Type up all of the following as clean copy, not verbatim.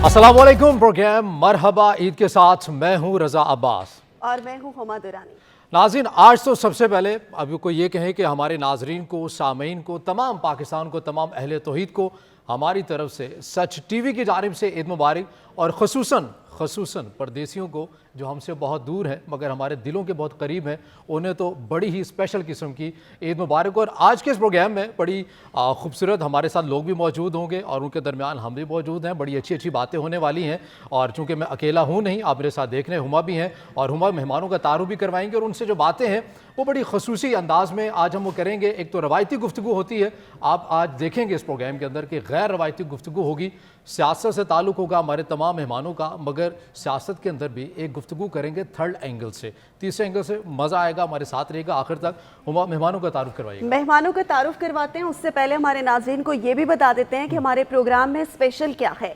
अस्सलामुअलैकुम। प्रोग्राम मरहबा ईद के साथ मैं हूं रजा अब्बास और मैं हूं हुमा दुरानी। नाज़रीन, आज तो सबसे पहले अभी को ये कहें कि हमारे नाजरीन को, सामीन को, तमाम पाकिस्तान को, तमाम अहले तौहीद को हमारी तरफ से सच टीवी की जानिब से ईद मुबारक। और खसूसन परदेसियों को जो हमसे बहुत दूर हैं मगर हमारे दिलों के बहुत करीब हैं, उन्हें तो बड़ी ही स्पेशल किस्म की ईद मुबारक। और आज के इस प्रोग्राम में बड़ी खूबसूरत हमारे साथ लोग भी मौजूद होंगे और उनके दरमियान हम भी मौजूद हैं। बड़ी अच्छी अच्छी बातें होने वाली हैं और चूँकि मैं अकेला हूँ नहीं, आप मेरे साथ देख रहे हैं हुमा भी हैं और हुमा मेहमानों का तारुफ भी करवाएंगे और उनसे जो बातें हैं वो बड़ी खसूसी अंदाज में आज हम वो करेंगे। एक तो रवायती गुफ्तगू होती है, आप आज देखेंगे इस प्रोग्राम के अंदर कि गैर रवायती गुफ्तगू होगी, सियासत से ताल्लुक़ होगा हमारे तमाम मेहमानों का, मगर सियासत के अंदर भी एक गुफ्तगू करेंगे थर्ड एंगल से, तीसरे एंगल से। मज़ा आएगा, हमारे साथ रहेगा आखिर तक। हुमा, मेहमानों का तारुफ करवाइएगा। मेहमानों का तारुफ करवाते हैं, उससे पहले हमारे नाज़रीन को ये भी बता देते हैं कि हमारे प्रोग्राम में स्पेशल क्या है।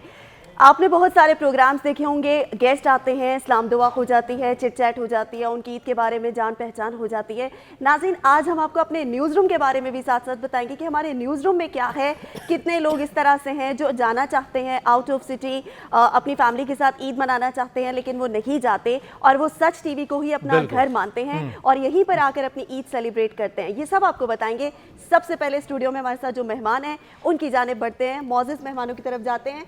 आपने बहुत सारे प्रोग्राम्स देखे होंगे, गेस्ट आते हैं, इस्लाम दुआ हो जाती है, चिट चैट हो जाती है, उनकी ईद के बारे में जान पहचान हो जाती है। नाज़रीन, आज हम आपको अपने न्यूज़ रूम के बारे में भी साथ साथ बताएंगे कि हमारे न्यूज़ रूम में क्या है, कितने लोग इस तरह से हैं जो जाना चाहते हैं आउट ऑफ सिटी, अपनी फैमिली के साथ ईद मनाना चाहते हैं लेकिन वो नहीं जाते और वो सच टीवी को ही अपना घर मानते हैं और यहीं पर आकर अपनी ईद सेलिब्रेट करते हैं। ये सब आपको बताएंगे। सबसे पहले स्टूडियो में हमारे साथ जो मेहमान हैं उनकी जानिब बढ़ते हैं, मौजूद मेहमानों की तरफ जाते हैं।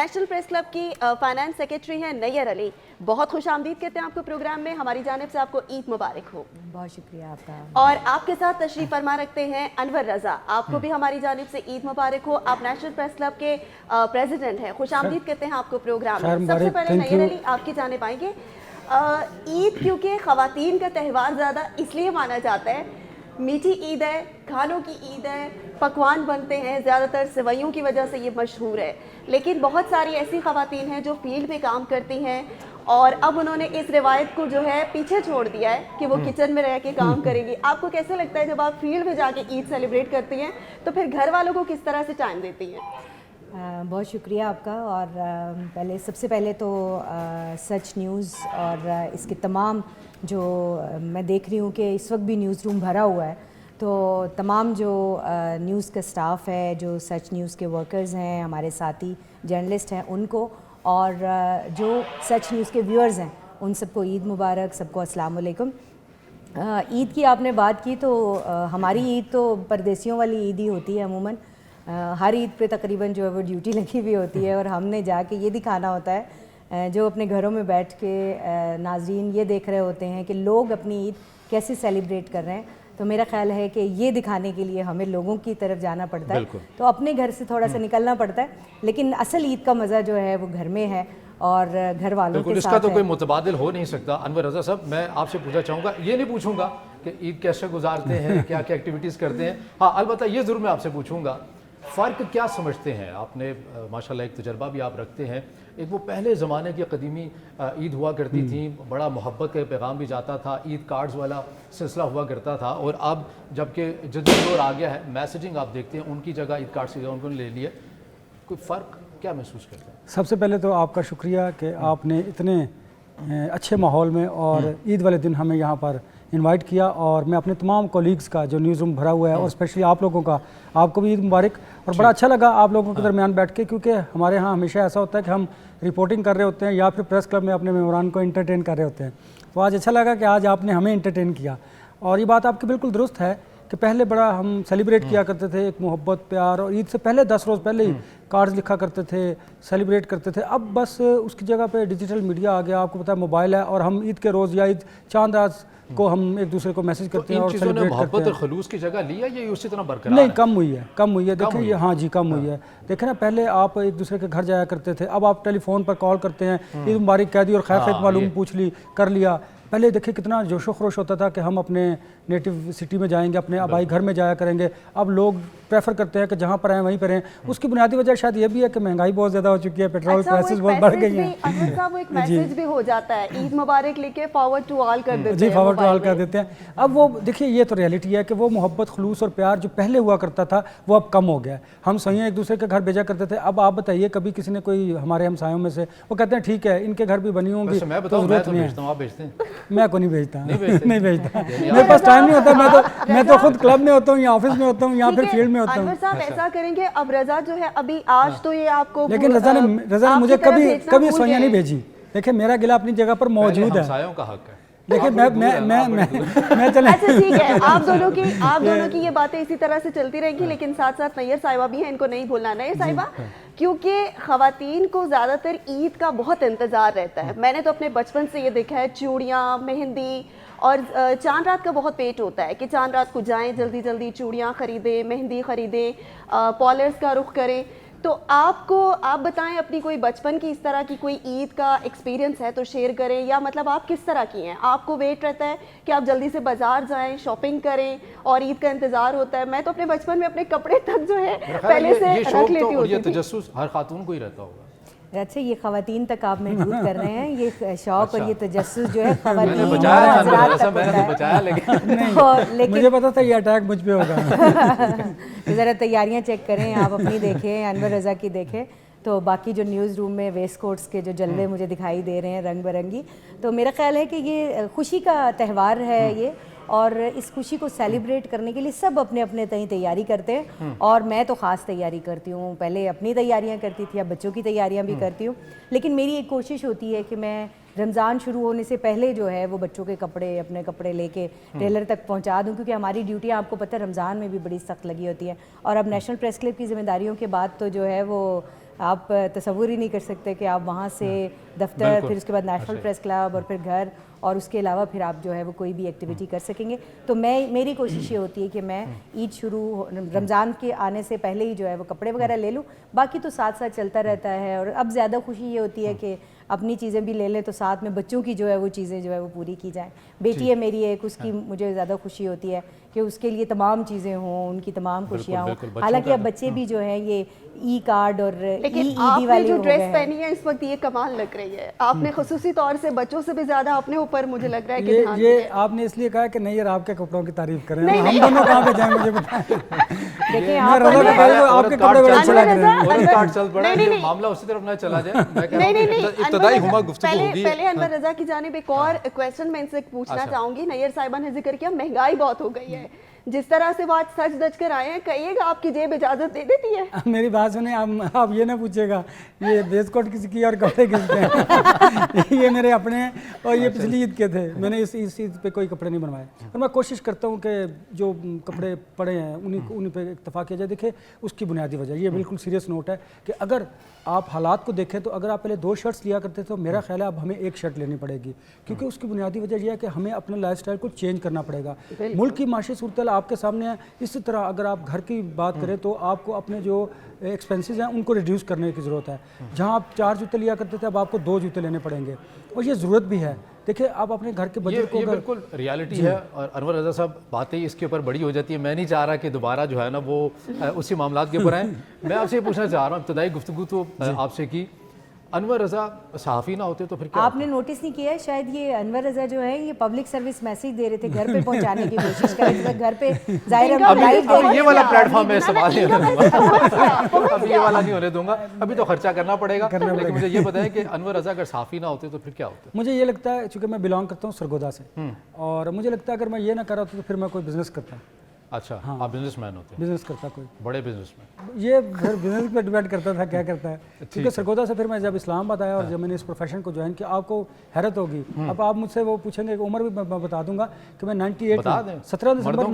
नेशनल प्रेस क्लब की फाइनेंस सेक्रेटरी हैं नैयर अली, बहुत खुश आमदीद कहते हैं आपको प्रोग्राम में। हमारी जानिब से आपको ईद मुबारक हो। बहुत शुक्रिया आपका। और आपके साथ तशरीफ फरमा रखते हैं अनवर रजा, आपको भी हमारी जानिब से ईद मुबारक हो। आप नेशनल प्रेस क्लब के प्रेसिडेंट हैं, खुश आमदीद कहते हैं आपको प्रोग्राम में। सबसे पहले नैयर अली आपकी जानिब आएंगे। ईद क्योंकि ख़वातीन का त्यौहार ज़्यादा इसलिए माना जाता है, मीठी ईद है, खानों की ईद है, पकवान बनते हैं, ज़्यादातर सेवइयों की वजह से ये मशहूर है। लेकिन बहुत सारी ऐसी ख़वातीन हैं जो फील्ड में काम करती हैं और अब उन्होंने इस रिवायत को जो है पीछे छोड़ दिया है कि वो किचन में रह के काम करेंगी। आपको कैसे लगता है जब आप फील्ड में जाके ईद सेलिब्रेट करती हैं तो फिर घर वालों को किस तरह से टाइम देती हैं? बहुत शुक्रिया आपका। और पहले सबसे पहले तो सच न्यूज़ और इसके तमाम जो मैं देख रही हूँ कि इस वक्त भी न्यूज़ रूम भरा हुआ है, तो तमाम जो न्यूज़ का स्टाफ है, जो सच न्यूज़ के वर्कर्स हैं, हमारे साथी जर्नलिस्ट हैं, उनको और जो सच न्यूज़ के व्यूअर्स हैं उन सबको ईद मुबारक, सबको अस्सलाम वालेकुम। ईद की आपने बात की तो हमारी ईद तो परदेसियों वाली ईद ही होती है अमूमन। हर ईद पे तकरीबन जो है वो ड्यूटी लगी हुई होती है और हमने जाके ये दिखाना होता है, जो अपने घरों में बैठ के नाज़रीन ये देख रहे होते हैं कि लोग अपनी ईद कैसे सेलिब्रेट कर रहे हैं। तो मेरा ख्याल है कि ये दिखाने के लिए हमें लोगों की तरफ जाना पड़ता है, तो अपने घर से थोड़ा सा निकलना पड़ता है, लेकिन असल ईद का मज़ा जो है वो घर में है और घर वालों के साथ। इसका तो कोई मुतबादिल हो नहीं सकता। अनवर रजा साहब, मैं आपसे पूछना चाहूँगा, ये नहीं पूछूंगा कि ईद कैसे गुजारते हैं, क्या क्या एक्टिविटीज़ करते हैं। हाँ, अलबत्ता ये ज़रूर मैं आपसे पूछूंगा, फ़र्क क्या समझते हैं? आपने माशाल्लाह एक तजर्बा भी आप रखते हैं। एक वो पहले ज़माने की कदीमी ईद हुआ करती थी, बड़ा मोहब्बत का पैगाम भी जाता था, ईद कार्ड्स वाला सिलसिला हुआ करता था, और अब जबकि जदीद दौर आ गया है, मैसेजिंग आप देखते हैं उनकी जगह ईद कार्ड्स की जगह उनको ले लिए। कोई फ़र्क क्या महसूस करते हैं? सबसे पहले तो आपका शुक्रिया कि आपने इतने अच्छे माहौल में और ईद वाले दिन हमें यहाँ पर इनवाइट किया, और मैं अपने तमाम कोलीग्स का जो न्यूज़ रूम भरा हुआ है और स्पेशली आप लोगों का, आपको भी ईद मुबारक। और बड़ा अच्छा लगा आप लोगों के दरमियान बैठ के, क्योंकि हमारे यहाँ हमेशा ऐसा होता है कि हम रिपोर्टिंग कर रहे होते हैं या फिर प्रेस क्लब में अपने मेहमान को एंटरटेन कर रहे होते हैं। तो आज अच्छा लगा कि आज आपने हमें एंटरटेन किया। और ये बात आपकी बिल्कुल दुरुस्त है कि पहले बड़ा हम सेलिब्रेट किया करते थे, एक मोहब्बत प्यार, और ईद से पहले 10 रोज़ पहले ही कार्ड्स लिखा करते थे, सेलिब्रेट करते थे। अब बस उसकी जगह पे डिजिटल मीडिया आ गया, आपको पता है मोबाइल है, और हम ईद के रोज़ या ईद चांद रात को हम एक दूसरे को मैसेज करते हैं और सेलिब्रेट करते हैं। और खलूस की जगह ली है, ये उसी तरह बरकरार नहीं, कम हुई है। देखिए ये, हाँ जी, कम हुई है। देखें ना, पहले आप एक दूसरे के घर जाया करते थे, अब आप टेलीफोन पर कॉल करते हैं, ईद मुबारक कह दी और खैर खैर मालूम पूछ ली, कर लिया। पहले देखिए कितना जोशो खरोश होता था कि हम अपने नेटिव सिटी में जाएंगे, अपने आबाई घर में जाया करेंगे। अब लोग प्रेफर करते हैं कि जहाँ पर हैं वहीं पर हैं। उसकी बुनियादी वजह शायद ये भी है कि महंगाई बहुत ज़्यादा हो चुकी है, पेट्रोल प्राइसेस बहुत बढ़ गई हैं। अनवर साहब, वो एक मैसेज भी हो जाता है, ईद मुबारक लिखे फॉरवर्ड टू ऑल कर देते हैं। जी, फॉरवर्ड टू ऑल कर देते हैं। अब वो देखिए, ये तो रियलिटी है कि वो मोहब्बत, खलूस और प्यार जो पहले हुआ करता था वो अब कम हो गया है। हम सही एक दूसरे के घर भेजा करते थे। अब आप बताइए, कभी किसी ने कोई हमारे हमसायों में से वो कहते हैं ठीक है इनके घर भी बनी होंगी, मैं बताऊं, मैं तो भेजता हूं, आप भेजते हैं? मैं को नहीं भेजता नहीं भेजते? नहीं भेजता मेरे पास टाइम नहीं होता मैं तो खुद क्लब में होता हूँ या ऑफिस में होता हूँ या फिर ठीक है, फील्ड में होता अनवर हूँ। साहब ऐसा करेंगे, अब रजा जो है अभी आज तो ये आपको लेकिन रजा ने आपकी मुझे तरफ कभी भेजना कभी भूल सोनिया गए नहीं हैं। भेजी। देखिए मेरा गिला अपनी जगह पर पहले मौजूद है, हमसायों का हक है। देखिए आप बड़े दूर हैं, आप बड़े दूर हैं। मैं चले अच्छा ठीक है, आप दोनों की ये बातें इसी तरह से चलती रहेंगी, लेकिन साथ साथ नैयर साहिबा भी हैं, इनको नहीं भूलना। नैयर साहिबा, क्योंकि खवातीन को ज़्यादातर ईद का बहुत इंतज़ार रहता है, मैंने तो अपने बचपन से ये देखा है, चूड़ियाँ, मेहंदी और चांद रात का बहुत पेट होता है कि चांद रात को जाएं, जल्दी जल्दी चूड़ियाँ ख़रीदें, मेहंदी ख़रीदें, पॉलर्स का रुख करें। तो आप बताएं अपनी कोई बचपन की इस तरह की कोई ईद का एक्सपीरियंस है तो शेयर करें, या मतलब आप किस तरह की हैं? आपको वेट रहता है कि आप जल्दी से बाजार जाएं, शॉपिंग करें और ईद का इंतज़ार होता है? मैं तो अपने बचपन में अपने कपड़े तक जो है पहले से ये रख शौक लेती तो और ये होती थी। तजस्सुस हर खातून को ही रहता होगा। अच्छा, ये ख़वातीन तक आप महदूद कर रहे हैं, ये शौक और ये तजस्सुस जो है मैंने ख़वातीन और बचाया था, हज़रात ऐसा तक मैंने होता तो है। बचाया, लेकिन नहीं लेकिन मुझे पता था ये अटैक मुझ पे होगा। ज़रा तैयारियां चेक करें आप अपनी, देखें अनवर रज़ा की देखें, तो बाकी जो न्यूज़ रूम में वेस्ट कोट्स के जो जलवे मुझे दिखाई दे रहे हैं रंग बिरंगी, तो मेरा ख्याल है कि ये खुशी का त्यौहार है ये, और इस खुशी को सेलिब्रेट करने के लिए सब अपने अपने तैयारी करते हैं, और मैं तो ख़ास तैयारी करती हूँ। पहले अपनी तैयारियाँ करती थी, अब बच्चों की तैयारियाँ भी करती हूँ, लेकिन मेरी एक कोशिश होती है कि मैं रमज़ान शुरू होने से पहले जो है वो बच्चों के कपड़े, अपने कपड़े लेके टेलर तक पहुंचा दूं, क्योंकि हमारी ड्यूटियां आपको पता है रमज़ान में भी बड़ी सख्त लगी होती हैं, और अब नेशनल प्रेस क्लब की जिम्मेदारियों के बाद तो जो है वो आप तसव्वुर ही नहीं कर सकते कि आप वहाँ से दफ्तर, फिर उसके बाद नेशनल प्रेस क्लब और फिर घर, और उसके अलावा फिर आप जो है वो कोई भी एक्टिविटी कर सकेंगे। तो मेरी कोशिश ये होती है कि मैं ईद रमज़ान के आने से पहले ही जो है वो कपड़े वगैरह ले लूँ, बाकी तो साथ साथ चलता रहता है। और अब ज़्यादा खुशी ये होती है कि अपनी चीज़ें भी ले लें तो साथ में बच्चों की जो है वो चीज़ें जो है वो पूरी की जाएँ। बेटी है मेरी एक, उसकी मुझे ज़्यादा खुशी होती है कि उसके लिए तमाम चीज़ें हों, उनकी तमाम खुशियाँ हों। हालांकि अब बच्चे भी जो हैं ये ई कार्ड और लेकिन आपने जो ड्रेस पहनी है इस वक्त ये कमाल लग रही है, आपने खुसूसी तौर से बच्चों से भी ज्यादा अपने ऊपर मुझे लग रहा है कि ध्यान ये दिया। आपने इसलिए कहा कि नहीं यार आपके कपड़ों की तारीफ करें, नहीं, हम नहीं। दोनों कहाँ पे जाएं मुझे बताएं। देखिए मैं रज़ा के भाई को आपके कपड़े बड़े अच्छे लग रहे हैं। औरत कार्ड चल पड़ा है, नहीं, ये नहीं। मामला उसी तरफ ना चला जाए। मैं कह रहा नहीं हूं नहीं कि नहीं, इब्तदाई हुमा गुफ्तगू होगी। पहले अनवर रजा की जानिब एक और क्वेश्चन मैं इनसे पूछना चाहूंगी। नैयर साहिबा ने जिक्र किया महंगाई बहुत हो गई है, जिस तरह से वो आज सच दच कर आए हैं, कहिएगा आपकी जेब इजाजत दे देती है? मेरी बात सुने, आप ये ना पूछेगा ये बेस कोट किसकी और कपड़े किसके हैं। ये मेरे अपने हैं और ये पिछली ईद के थे, मैंने इस ईद पे कोई कपड़े नहीं बनवाए। और मैं कोशिश करता हूँ कि जो कपड़े पड़े हैं उन्हीं पे इत्तफाक किया जाए। देखिए उसकी बुनियादी वजह ये बिल्कुल सीरियस नोट है कि अगर आप हालात को देखें तो अगर आप पहले 2 शर्ट्स लिया करते थे तो मेरा ख्याल है अब हमें 1 शर्ट लेनी पड़ेगी, क्योंकि उसकी बुनियादी वजह यह है कि हमें अपने लाइफस्टाइल को चेंज करना पड़ेगा। मुल्क की माशी सूरत आपके सामने है। इसी तरह अगर आप घर की बात करें तो आपको अपने जो एक्सपेंसेस हैं उनको रिड्यूस करने की ज़रूरत है। जहां आप 4 जूते लिया करते थे अब आपको 2 जूते लेने पड़ेंगे, और ये ज़रूरत भी है। देखिए आप अपने घर के बजट को ये बिल्कुल रियलिटी है। और अनवर रज़ा साहब बातें इसके ऊपर बड़ी हो जाती है, मैं नहीं चाह रहा कि दोबारा जो है ना वो उसी मामलात के ऊपर आए। मैं आपसे ये पूछना चाह रहा हूँ, इब्तदाई गुफ्तगू तो आपसे की, अनवर रज़ा सहाफ़ी ना होते तो फिर क्या आपने नोटिस नहीं किया है शायद, ये अनवर रज़ा जो है ये पब्लिक सर्विस मैसेज दे रहे थे, घर पे पहुंचाने की कोशिश कर रहे थे, घर पे जाहिर है अभी लाइव अभी ये वाला देख प्लेटफॉर्म मैं सवाल नहीं होने दूंगा, अभी ये वाला नहीं होने दूंगा, अभी तो खर्चा करना पड़ेगा। लेकिन मुझे ये बताएं कि अनवर रज़ा अगर साफ़ी ना होते तो फिर क्या होता? मुझे ये लगता है, चूँकि मैं बिलोंग करता हूँ सरगोदा से, और मुझे लगता है अगर मैं ये ना कर रहा होता तो फिर मैं कोई बिज़नेस करता। अच्छा, आप बिजनेसमैन होते हैं? बिज़नेस करता कोई बड़े बिजनेसमैन। ये फिर बिजनेस पे डिपेंड करता था क्या करता है, क्योंकि सरगोदा से फिर मैं जब इस्लामाबाद आया और जब मैंने इस प्रोफेशन को ज्वाइन किया, आपको हैरत होगी। अब आप मुझसे वो पूछेंगे कि उम्र भी मैं बता दूंगा कि मैं 98 में 17 दिसंबर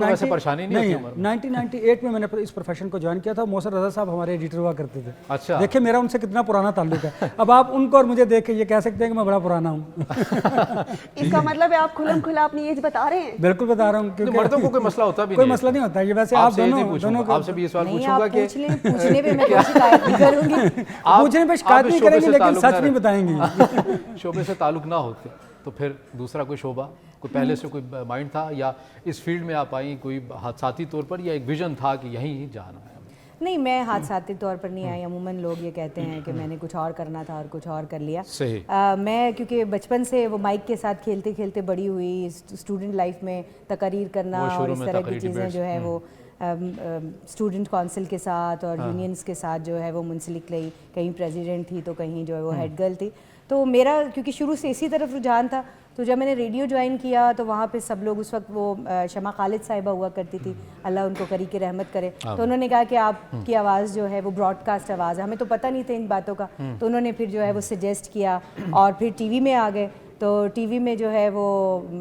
1998 में मैंने इस प्रोफेशन को ज्वाइन किया था। मोहसिन रज़ा साहब हमारे एडिटर हुआ करते थे। अच्छा, देखिए मेरा उनसे कितना पुराना ताल्लुक है। अब आप उनको और मुझे देख के ये कह सकते हैं कि मैं बड़ा पुराना हूँ। इसका मतलब है आप खुलम खुला अपनी एज बता रहे हैं? बिल्कुल बता रहा हूँ, क्योंकि मर्दों को कोई मसला होता भी कोई नहीं, मसला नहीं होता। ये वैसे आप दोनों आपसे भी ये सवाल नहीं, पूछूंगा आप कि पूछने पे मैं कोई शिकायत नहीं करूंगी। पूछने पे शिकायत नहीं करेंगे लेकिन सच नहीं बताएंगे। शोबे से ताल्लुक ना होते तो फिर दूसरा कोई शोबा, कोई पहले से कोई माइंड था, या इस फील्ड में आप आई कोई हादसाती तौर पर, या एक विजन था कि यहीं जाना है? नहीं, मैं हादसाती तौर पर नहीं आई। अमूमन लोग ये कहते हैं कि मैंने कुछ और करना था और कुछ और कर लिया। सही। मैं क्योंकि बचपन से वो माइक के साथ खेलते खेलते बड़ी हुई, स्टूडेंट लाइफ में तकरीर करना और इस तरह की चीज़ें जो है वो اسٹوڈنٹ کونسل کے ساتھ اور یونینس کے ساتھ جو ہے وہ منسلک رہی, کہیں پریزیڈنٹ تھی تو کہیں جو ہے وہ ہیڈ گرل تھی. تو میرا کیونکہ شروع سے اسی طرف رجحان تھا, تو جب میں نے ریڈیو جوائن کیا تو وہاں پہ سب لوگ, اس وقت وہ شمع خالد صاحبہ ہوا کرتی تھی, اللہ ان کو قریب رحمت کرے, تو انہوں نے کہا کہ آپ کی آواز جو ہے وہ براڈ کاسٹ آواز ہے. ہمیں تو پتہ نہیں تھا ان باتوں کا, تو انہوں نے پھر جو ہے وہ سجیسٹ کیا اور پھر ٹی وی میں آ گئے. تو ٹی وی میں جو ہے وہ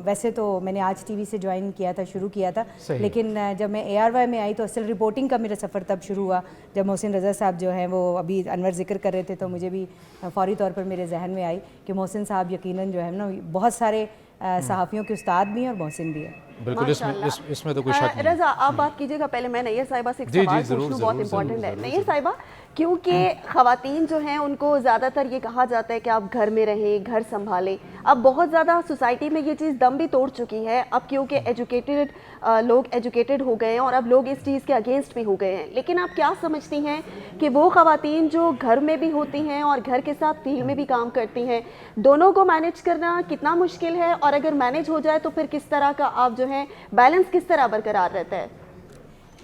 ویسے تو میں نے آج ٹی وی سے جوائن کیا تھا, شروع کیا تھا, لیکن جب میں اے آر وائی میں آئی تو اصل رپورٹنگ کا میرا سفر تب شروع ہوا جب محسن رضا صاحب جو ہیں وہ ابھی انور ذکر کر رہے تھے, تو مجھے بھی فوری طور پر میرے ذہن میں آئی کہ محسن صاحب یقیناً جو ہے نا بہت سارے صحافیوں کے استاد بھی ہیں اور محسن بھی ہیں. بالکل, اس میں تو کوئی شک نہیں. رضا آپ بات کیجیے گا, پہلے میں نیّر صاحبہ سے ایک سوال پوچھ لوں, بہت امپورٹنٹ ہے. نیّر صاحبہ, کیونکہ خواتین جو ہیں ان کو زیادہ تر یہ کہا جاتا ہے کہ آپ گھر میں رہیں, گھر سنبھالیں. اب بہت زیادہ سوسائٹی میں یہ چیز دم بھی توڑ چکی ہے اب, کیونکہ لوگ ایجوکیٹڈ ہو گئے ہیں اور اب لوگ اس چیز کے اگینسٹ بھی ہو گئے ہیں. لیکن آپ کیا سمجھتی ہیں کہ وہ خواتین جو گھر میں بھی ہوتی ہیں اور گھر کے ساتھ فیلڈ میں بھی کام کرتی ہیں, دونوں کو مینیج کرنا کتنا مشکل ہے, اور اگر مینیج ہو جائے تو پھر کس طرح کا آپ جو ہے بیلنس کس طرح برقرار رہتا ہے؟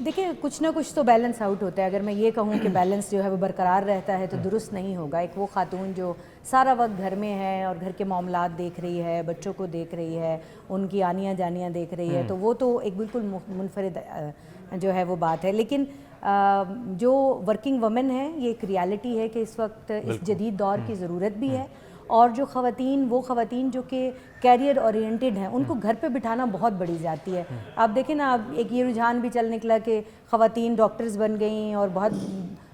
دیکھیں کچھ نہ کچھ تو بیلنس آؤٹ ہوتا ہے. اگر میں یہ کہوں کہ بیلنس جو ہے وہ برقرار رہتا ہے تو درست نہیں ہوگا. ایک وہ خاتون جو سارا وقت گھر میں ہے اور گھر کے معاملات دیکھ رہی ہے, بچوں کو دیکھ رہی ہے, ان کی آنیاں جانیاں دیکھ رہی ہے, تو وہ تو ایک بالکل منفرد جو ہے وہ بات ہے. لیکن جو ورکنگ وومن ہے, یہ ایک ریالٹی ہے کہ اس وقت اس جدید دور کی ضرورت بھی ہے, اور جو خواتین جو کہ کیریئر اورینٹڈ ہیں ان کو گھر پہ بٹھانا بہت بڑی زیادتی ہے. آپ دیکھیں نا, اب ایک یہ رجحان بھی چل نکلا کہ خواتین ڈاکٹرز بن گئیں اور بہت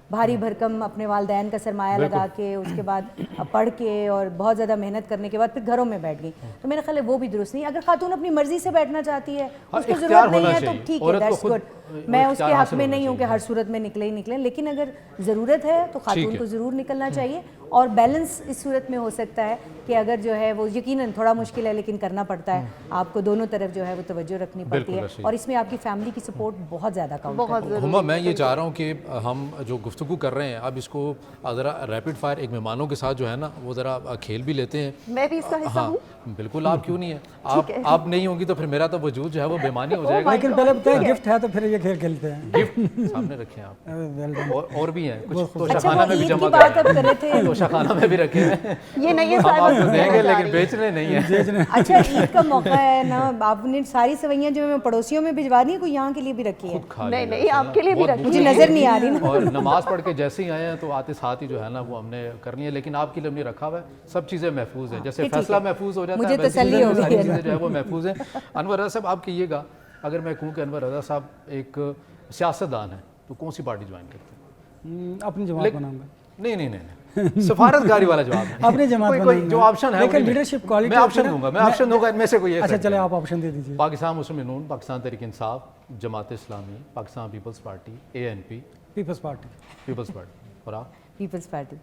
بھاری بھرکم اپنے والدین کا سرمایہ لگا کے, اس کے بعد پڑھ کے اور بہت زیادہ محنت کرنے کے بعد پھر گھروں میں بیٹھ گئیں. تو میرا خیال ہے وہ بھی درست نہیں. اگر خاتون اپنی مرضی سے بیٹھنا چاہتی ہے, اس کو ضرورت نہیں ہے, تو ٹھیک ہے, دیٹس گڈ. میں اس کے حق میں نہیں ہوں کہ ہر صورت میں نکلیں ہی نکلیں, لیکن اگر ضرورت ہے تو خاتون کو ضرور نکلنا چاہیے. اور بیلنس اس صورت میں ہو سکتا ہے کہ اگر جو ہے وہ یقیناً تھوڑا مشکل ہے لیکن کرنا پڑتا ہے, آپ کو دونوں طرف جو ہے وہ توجہ رکھنی پڑتی ہے, اور اس میں آپ کی فیملی کی سپورٹ بہت زیادہ کاؤنٹ کرتی ہے. ہما, میں یہ چاہ رہا ہوں کہ ہم جو گفتگو کر رہے ہیں اب اس کو ذرا ریپڈ فائر ایک مہمانوں کے ساتھ جو ہے نا وہ ذرا کھیل بھی لیتے ہیں. میں بھی اس کا حصہ ہوں. بالکل, آپ کیوں نہیں ہیں, آپ نہیں ہوں گی تو پھر میرا تو وجود جو ہے وہ بےمانی ہو جائے گا. لیکن پہلے بتائیں گفٹ ہے تو پھر یہ کھیل کھیلتے ہیں. گفٹ سامنے رکھے ہیں آپ, اور بھی ہیں کچھ, تو اچھا شخانہ وہ میں بھی عید کی جمع بات اب کر رہے تھے, تو شخانہ میں بھی رکھے ہیں, یہ نہیں ہم آپ کو دیں گے لیکن بیچنے نہیں ہیں. اچھا عید کا موقع ہے نا, آپ نے ساری سوئیاں جو میں پڑوسیوں میں بھجوانی ہے, کوئی یہاں کے لیے بھی رکھی ہے؟ نہیں, آپ کے لیے بھی رکھی, مجھے نظر نہیں آ رہی نا. اور نماز پڑھ کے جیسے ہی آئے ہیں تو آتے ساتھ ہی جو ہے نا وہ ہم نے کرنی ہے, لیکن آپ کے لیے ہم نے رکھا ہوا ہے, سب چیزیں محفوظ ہیں. جیسے فیصلہ محفوظ ہو جاتا ہے, مجھے تسلی ہو ساری چیزیں جو ہے وہ محفوظ ہیں. انور رضا صاحب, آپ کہیے گا اگر میں کہوں کہ انور رضا صاحب ایک سیاستدان ہے تو کون سی پارٹی جوائن کرتے ہیں؟ اپنی جماعت بناؤں گا. نہیں, سفارتکاری والا جواب ہے. اپنی جماعت کوئی جو آپشن ہے, لیکن لیڈرشپ کوالٹی میں آپشن دوں گا, ان میں سے کوئی ایک. اچھا چلے آپ آپشن دے دیجیے. پاکستان مسلم نون, پاکستان تحریک Insaf, Jamaat Islami, Pakistan Peoples Party, ANP, Peoples Party, اور آپ پیپلز پارٹی.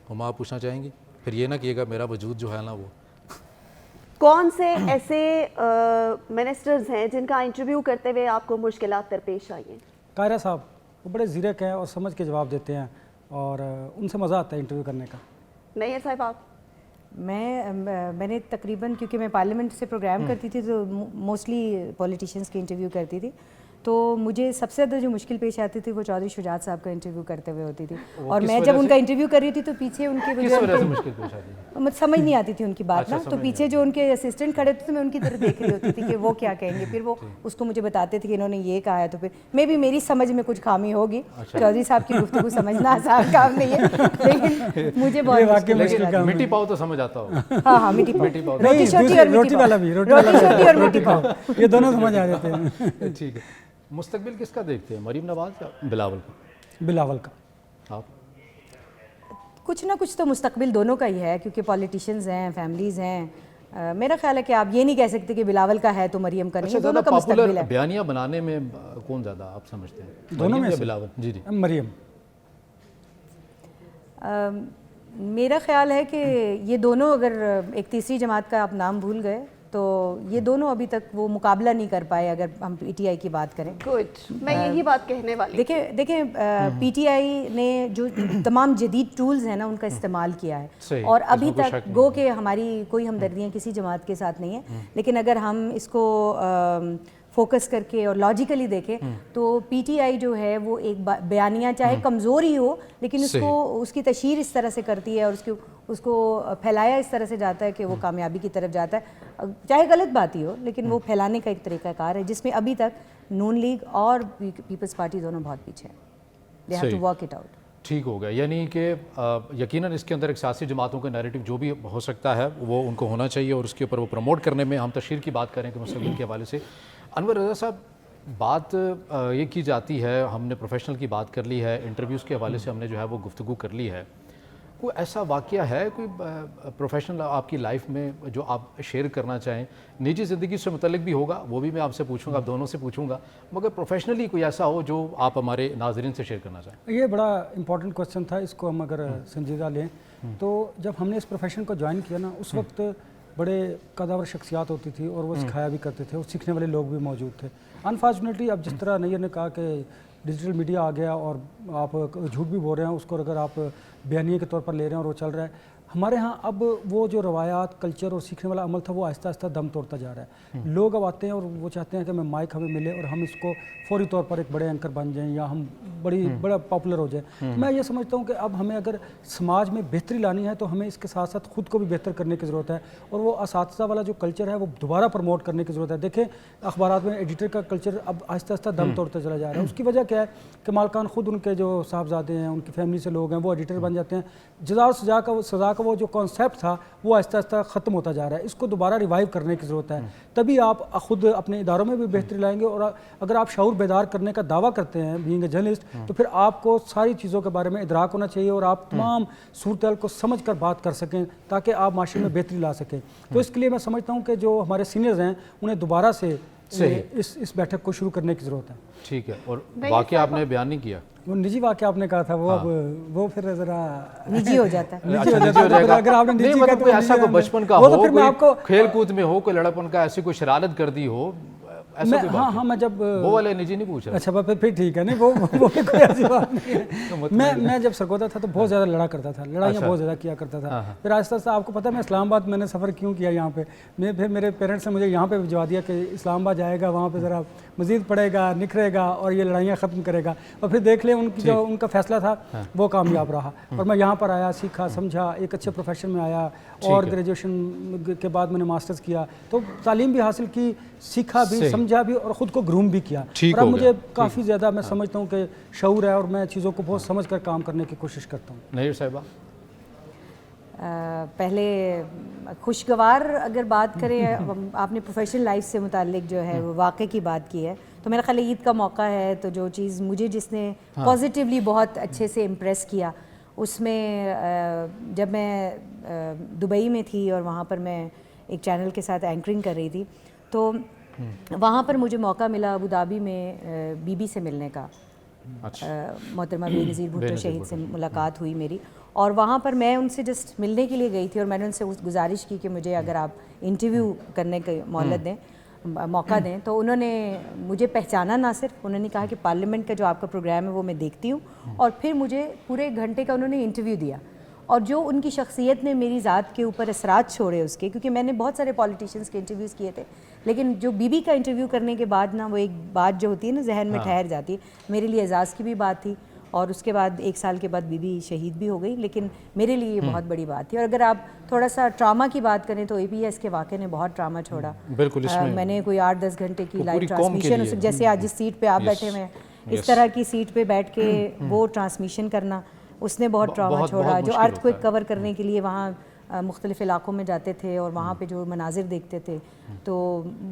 ہم آپ پوچھنا چاہیں گے, پھر یہ نہ کہیے گا میرا وجود جو ہے نا وہ. کون سے ایسے منسٹرز ہیں جن کا انٹرویو کرتے ہوئے آپ کو مشکلات درپیش آئی ہیں؟ قاہرہ صاحب, وہ بڑے زیرک ہیں اور سمجھ کے جواب دیتے ہیں, اور ان سے مزہ آتا ہے انٹرویو کرنے کا. نہیں صاحب, آپ؟ میں نے تقریباً, کیونکہ میں پارلیمنٹ سے پروگرام کرتی تھی تو موسٹلی پولیٹیشینس کی انٹرویو کرتی تھی, تو مجھے سب سے زیادہ جو مشکل پیش آتی تھی وہ چودھری شجاعت صاحب کا انٹرویو کرتے ہوئے ہوتی تھی. اور میں جب ان کا انٹرویو کر رہی تھی تو پیچھے ان کے سمجھ نہیں آتی تھی ان کی بات نا, تو پیچھے جو ان کے اسسٹنٹ کھڑے ہوتے تھے میں ان کی طرف دیکھ رہی ہوتی تھی کہ وہ کیا کہیں گے, پھر وہ اس کو مجھے بتاتے تھے کہ انہوں نے یہ کہا ہے, تو پھر میں بھی میری سمجھ میں کچھ خامی ہوگی. چودھری صاحب کی گفتگو سمجھنا آسان کام نہیں ہے, لیکن مجھے بہت مٹی پاؤ تو سمجھ آتا ہوگا. ہاں, مٹی پاؤ, روٹی والا بھی, روٹی شوٹی اور مٹی پاؤ, یہ دونوں سمجھ آ جاتے ہیں. ٹھیک ہے. مستقبل کس کا دیکھتے ہیں, مریم نواز یا بلاول کا؟ بلاول کا. آپ؟ کچھ نہ کچھ تو مستقبل دونوں کا ہی ہے, کیونکہ پولیٹیشینز ہیں, فیملیز ہیں. میرا خیال ہے کہ آپ یہ نہیں کہہ سکتے کہ بلاول کا ہے تو مریم کا نہیں, دونوں کا مستقبل ہے. بیانیہ بنانے میں کون زیادہ آپ سمجھتے ہیں, دونوں میں بلاول؟ جی مریم. میرا خیال ہے کہ یہ دونوں, اگر ایک تیسری جماعت کا آپ نام بھول گئے تو یہ دونوں ابھی تک وہ مقابلہ نہیں کر پائے. اگر ہم پی ٹی آئی کی بات کریں, گڈ, میں یہی بات کہنے والی. دیکھیں پی ٹی آئی نے جو تمام جدید ٹولز ہیں نا ان کا استعمال کیا ہے, اور ابھی تک گو کہ ہماری کوئی ہمدردیاں کسی جماعت کے ساتھ نہیں ہیں, لیکن اگر ہم اس کو فوکس کر کے اور لاجیکلی دیکھیں تو پی ٹی آئی جو ہے وہ ایک بیانیہ چاہے کمزور ہی ہو لیکن اس کی تشہیر اس طرح سے کرتی ہے اور اس کو پھیلایا اس طرح سے جاتا ہے کہ وہ کامیابی کی طرف جاتا ہے, چاہے غلط بات ہی ہو لیکن وہ پھیلانے کا ایک طریقہ کار ہے جس میں ابھی تک نون لیگ اور پیپلز پارٹی دونوں بہت پیچھے ہیں. They have to work it out. ٹھیک ہو گیا, یعنی کہ یقیناً اس کے اندر ایک سیاسی جماعتوں کا نیریٹو جو بھی ہو سکتا ہے وہ ان کو ہونا چاہیے اور اس کے اوپر وہ پروموٹ کرنے میں, ہم تشہیر کی بات کریں کہ مستقبل کے حوالے سے. انور رضا صاحب, بات یہ کی جاتی ہے, ہم نے پروفیشنل کی بات کر لی ہے, انٹرویوز کے حوالے سے ہم نے جو ہے وہ گفتگو کر لی ہے, کوئی ایسا واقعہ ہے کوئی پروفیشنل آپ کی لائف میں جو آپ شیئر کرنا چاہیں؟ نجی زندگی سے متعلق بھی ہوگا, وہ بھی میں آپ سے پوچھوں گا, آپ دونوں سے پوچھوں گا, مگر پروفیشنلی کوئی ایسا ہو جو آپ ہمارے ناظرین سے شیئر کرنا چاہیں. یہ بڑا امپورٹنٹ کوسچن تھا, اس کو ہم اگر سنجیدہ لیں تو جب ہم نے اس پروفیشن کو جوائن کیا نا, اس وقت بڑے قداور شخصیات ہوتی تھی اور وہ سکھایا بھی کرتے تھے اور سیکھنے والے لوگ بھی موجود تھے. انفارچونیٹلی اب جس طرح نیئر نے کہا کہ ڈیجیٹل میڈیا آ گیا اور آپ جھوٹ بھی بول رہے ہیں, اس کو اگر آپ بیانیے کے طور پر لے رہے ہیں اور وہ چل رہا ہے, ہمارے ہاں اب وہ جو روایات, کلچر اور سیکھنے والا عمل تھا وہ آہستہ آہستہ دم توڑتا جا رہا ہے. لوگ اب آتے ہیں اور وہ چاہتے ہیں کہ ہمیں مائک ہمیں ملے اور ہم اس کو فوری طور پر ایک بڑے اینکر بن جائیں یا ہم بڑا پاپولر ہو جائیں. میں یہ سمجھتا ہوں کہ اب ہمیں اگر سماج میں بہتری لانی ہے تو ہمیں اس کے ساتھ ساتھ خود کو بھی بہتر کرنے کی ضرورت ہے اور وہ اساتذہ والا جو کلچر ہے وہ دوبارہ پروموٹ کرنے کی ضرورت ہے. دیکھیں اخبارات میں ایڈیٹر کا کلچر اب آہستہ آہستہ دم توڑتا چلا جا رہا ہے. اس کی وجہ کیا ہے کہ مالکان خود, ان کے جو صاحبزادے ہیں, ان کی فیملی سے لوگ ہیں, وہ ایڈیٹر بن جاتے ہیں. جزا اور سزا کا وہ جو کانسیپٹ تھا وہ آہستہ آہستہ ختم ہوتا جا رہا ہے. اس کو دوبارہ ریوائیو کرنے کی ضرورت ہے, تبھی آپ خود اپنے اداروں میں بھی بہتری لائیں گے. اور اگر آپ شعور بیدار کرنے کا دعویٰ کرتے ہیں بینگ اے جرنلسٹ, تو پھر آپ کو ساری چیزوں کے بارے میں ادراک ہونا چاہیے اور آپ تمام صورتحال کو سمجھ کر بات کر سکیں تاکہ آپ معاشرے میں بہتری لا سکیں. تو اس کے لیے میں سمجھتا ہوں کہ جو ہمارے سینئرز ہیں انہیں دوبارہ سے اس بیٹھک کو شروع کرنے کی ضرورت ہے. ٹھیک ہے, اور واقعہ آپ نے بیان نہیں کیا, وہ نجی واقعہ آپ نے کہا تھا, وہ اب وہ پھر ذرا نجی ہو جاتا ہے. نجی ہو جاتا ہے. اگر آپ نے نہیں نجی مطلب کوئی ایسا کوئی بچپن کا ہو, کوئی کھیل کود میں ہو, کوئی لڑکپن کا ایسی کوئی شرارت کر دی ہو, ایسا کوئی بات؟ ہاں میں جب وہ والے نجی نہیں پوچھ رہا. اچھا پھر ٹھیک ہے, نہیں وہ کوئی ایسی بات نہیں ہے. میں جب سرگودا تھا تو بہت زیادہ لڑا کرتا تھا, لڑائیاں بہت زیادہ کیا کرتا تھا. پھر آہستہ آہستہ آپ کو پتہ ہے میں اسلام آباد میں نے سفر کیوں کیا یہاں پہ, پھر میرے پیرنٹس نے مجھے یہاں پہ بھجوا دیا کہ اسلام آباد جائے گا, وہاں پہ ذرا مزید پڑھے گا, نکھرے گا اور یہ لڑائیاں ختم کرے گا. اور پھر دیکھ لیں ان کا فیصلہ تھا وہ کامیاب رہا اور میں یہاں پر آیا, سیکھا, سمجھا, ایک اچھے پروفیشن میں آیا اور گریجویشن کے بعد میں نے ماسٹرز کیا, تو تعلیم بھی حاصل کی, سیکھا بھی, سمجھا بھی اور خود کو گروم بھی کیا. اور اب مجھے کافی زیادہ میں سمجھتا ہوں کہ شعور ہے اور میں چیزوں کو بہت سمجھ کر کام کرنے کی کوشش کرتا ہوں. نیر صاحبہ, پہلے خوشگوار اگر بات کریں, آپ نے پروفیشنل لائف سے متعلق جو ہے وہ واقعے کی بات کی ہے, تو میرا خیال عید کا موقع ہے تو جو چیز مجھے جس نے پازیٹیولی بہت اچھے سے امپریس کیا, اس میں جب میں دبئی میں تھی اور وہاں پر میں ایک چینل کے ساتھ اینکرنگ کر رہی تھی, تو وہاں پر مجھے موقع ملا ابو دھابی میں بی بی سے ملنے کا. محترمہ بے نظیر بھٹو شہید سے ملاقات ہوئی میری, اور وہاں پر میں ان سے جسٹ ملنے کے لیے گئی تھی اور میں نے ان سے گزارش کی کہ مجھے اگر آپ انٹرویو کرنے کی مہلت دیں, موقع دیں. تو انہوں نے مجھے پہچانا, نہ صرف انہوں نے کہا کہ پارلیمنٹ کا جو آپ کا پروگرام ہے وہ میں دیکھتی ہوں, اور پھر مجھے پورے ایک گھنٹے کا انہوں نے انٹرویو دیا. اور جو ان کی شخصیت نے میری ذات کے اوپر اثرات چھوڑے اس کے, کیونکہ میں نے بہت سارے پولیٹیشینس کے انٹرویوز کیے تھے, لیکن جو بی بی کا انٹرویو کرنے کے بعد نا وہ ایک بات جو ہوتی ہے نا ذہن میں ٹھہر جاتی ہے. میرے لیے اعزاز کی بھی بات تھی, اور اس کے بعد 1 سال کے بعد بی بی شہید بھی ہو گئی, لیکن میرے لیے یہ بہت بڑی بات تھی. اور اگر آپ تھوڑا سا ٹراما کی بات کریں تو APS کے واقعے نے بہت ٹراما چھوڑا. بالکل, میں نے کوئی 8-10 گھنٹے کی لائیو ٹرانسمیشن, جیسے آج جس سیٹ پہ آپ بیٹھے ہوئے ہیں اس طرح کی سیٹ پہ بیٹھ کے وہ ٹرانسمیشن کرنا, اس نے بہت ٹراما چھوڑا. جو ارتھ کوئک کور کرنے کے لیے وہاں مختلف علاقوں میں جاتے تھے اور وہاں پہ جو مناظر دیکھتے تھے, تو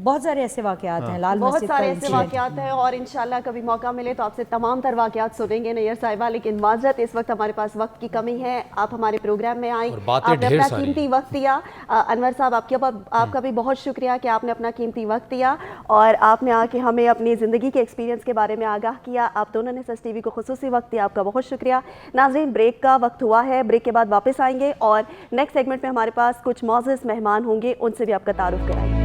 بہت سارے ایسے واقعات ہیں. لال مسجد بہت سارے ایسے واقعات ہیں اور انشاءاللہ کبھی موقع ملے تو آپ سے تمام تر واقعات سنیں گے نیئر صاحبہ, لیکن معذرت اس وقت ہمارے پاس وقت کی کمی ہے. آپ ہمارے پروگرام میں آئیں, آپ نے اپنا قیمتی وقت دیا. انور صاحب آپ کا بھی بہت شکریہ کہ آپ نے اپنا قیمتی وقت دیا اور آپ نے آ کے ہمیں اپنی زندگی کے ایکسپیرینس کے بارے میں آگاہ کیا. آپ دونوں نے سچ TV کو خصوصی وقت دیا, آپ کا بہت شکریہ. ناظرین, بریک کا وقت ہوا ہے, بریک کے بعد واپس آئیں گے اور نیکسٹ سیگمنٹ میں ہمارے پاس کچھ معزز مہمان ہوں گے, ان سے بھی آپ کا تعارف کرائیں گے.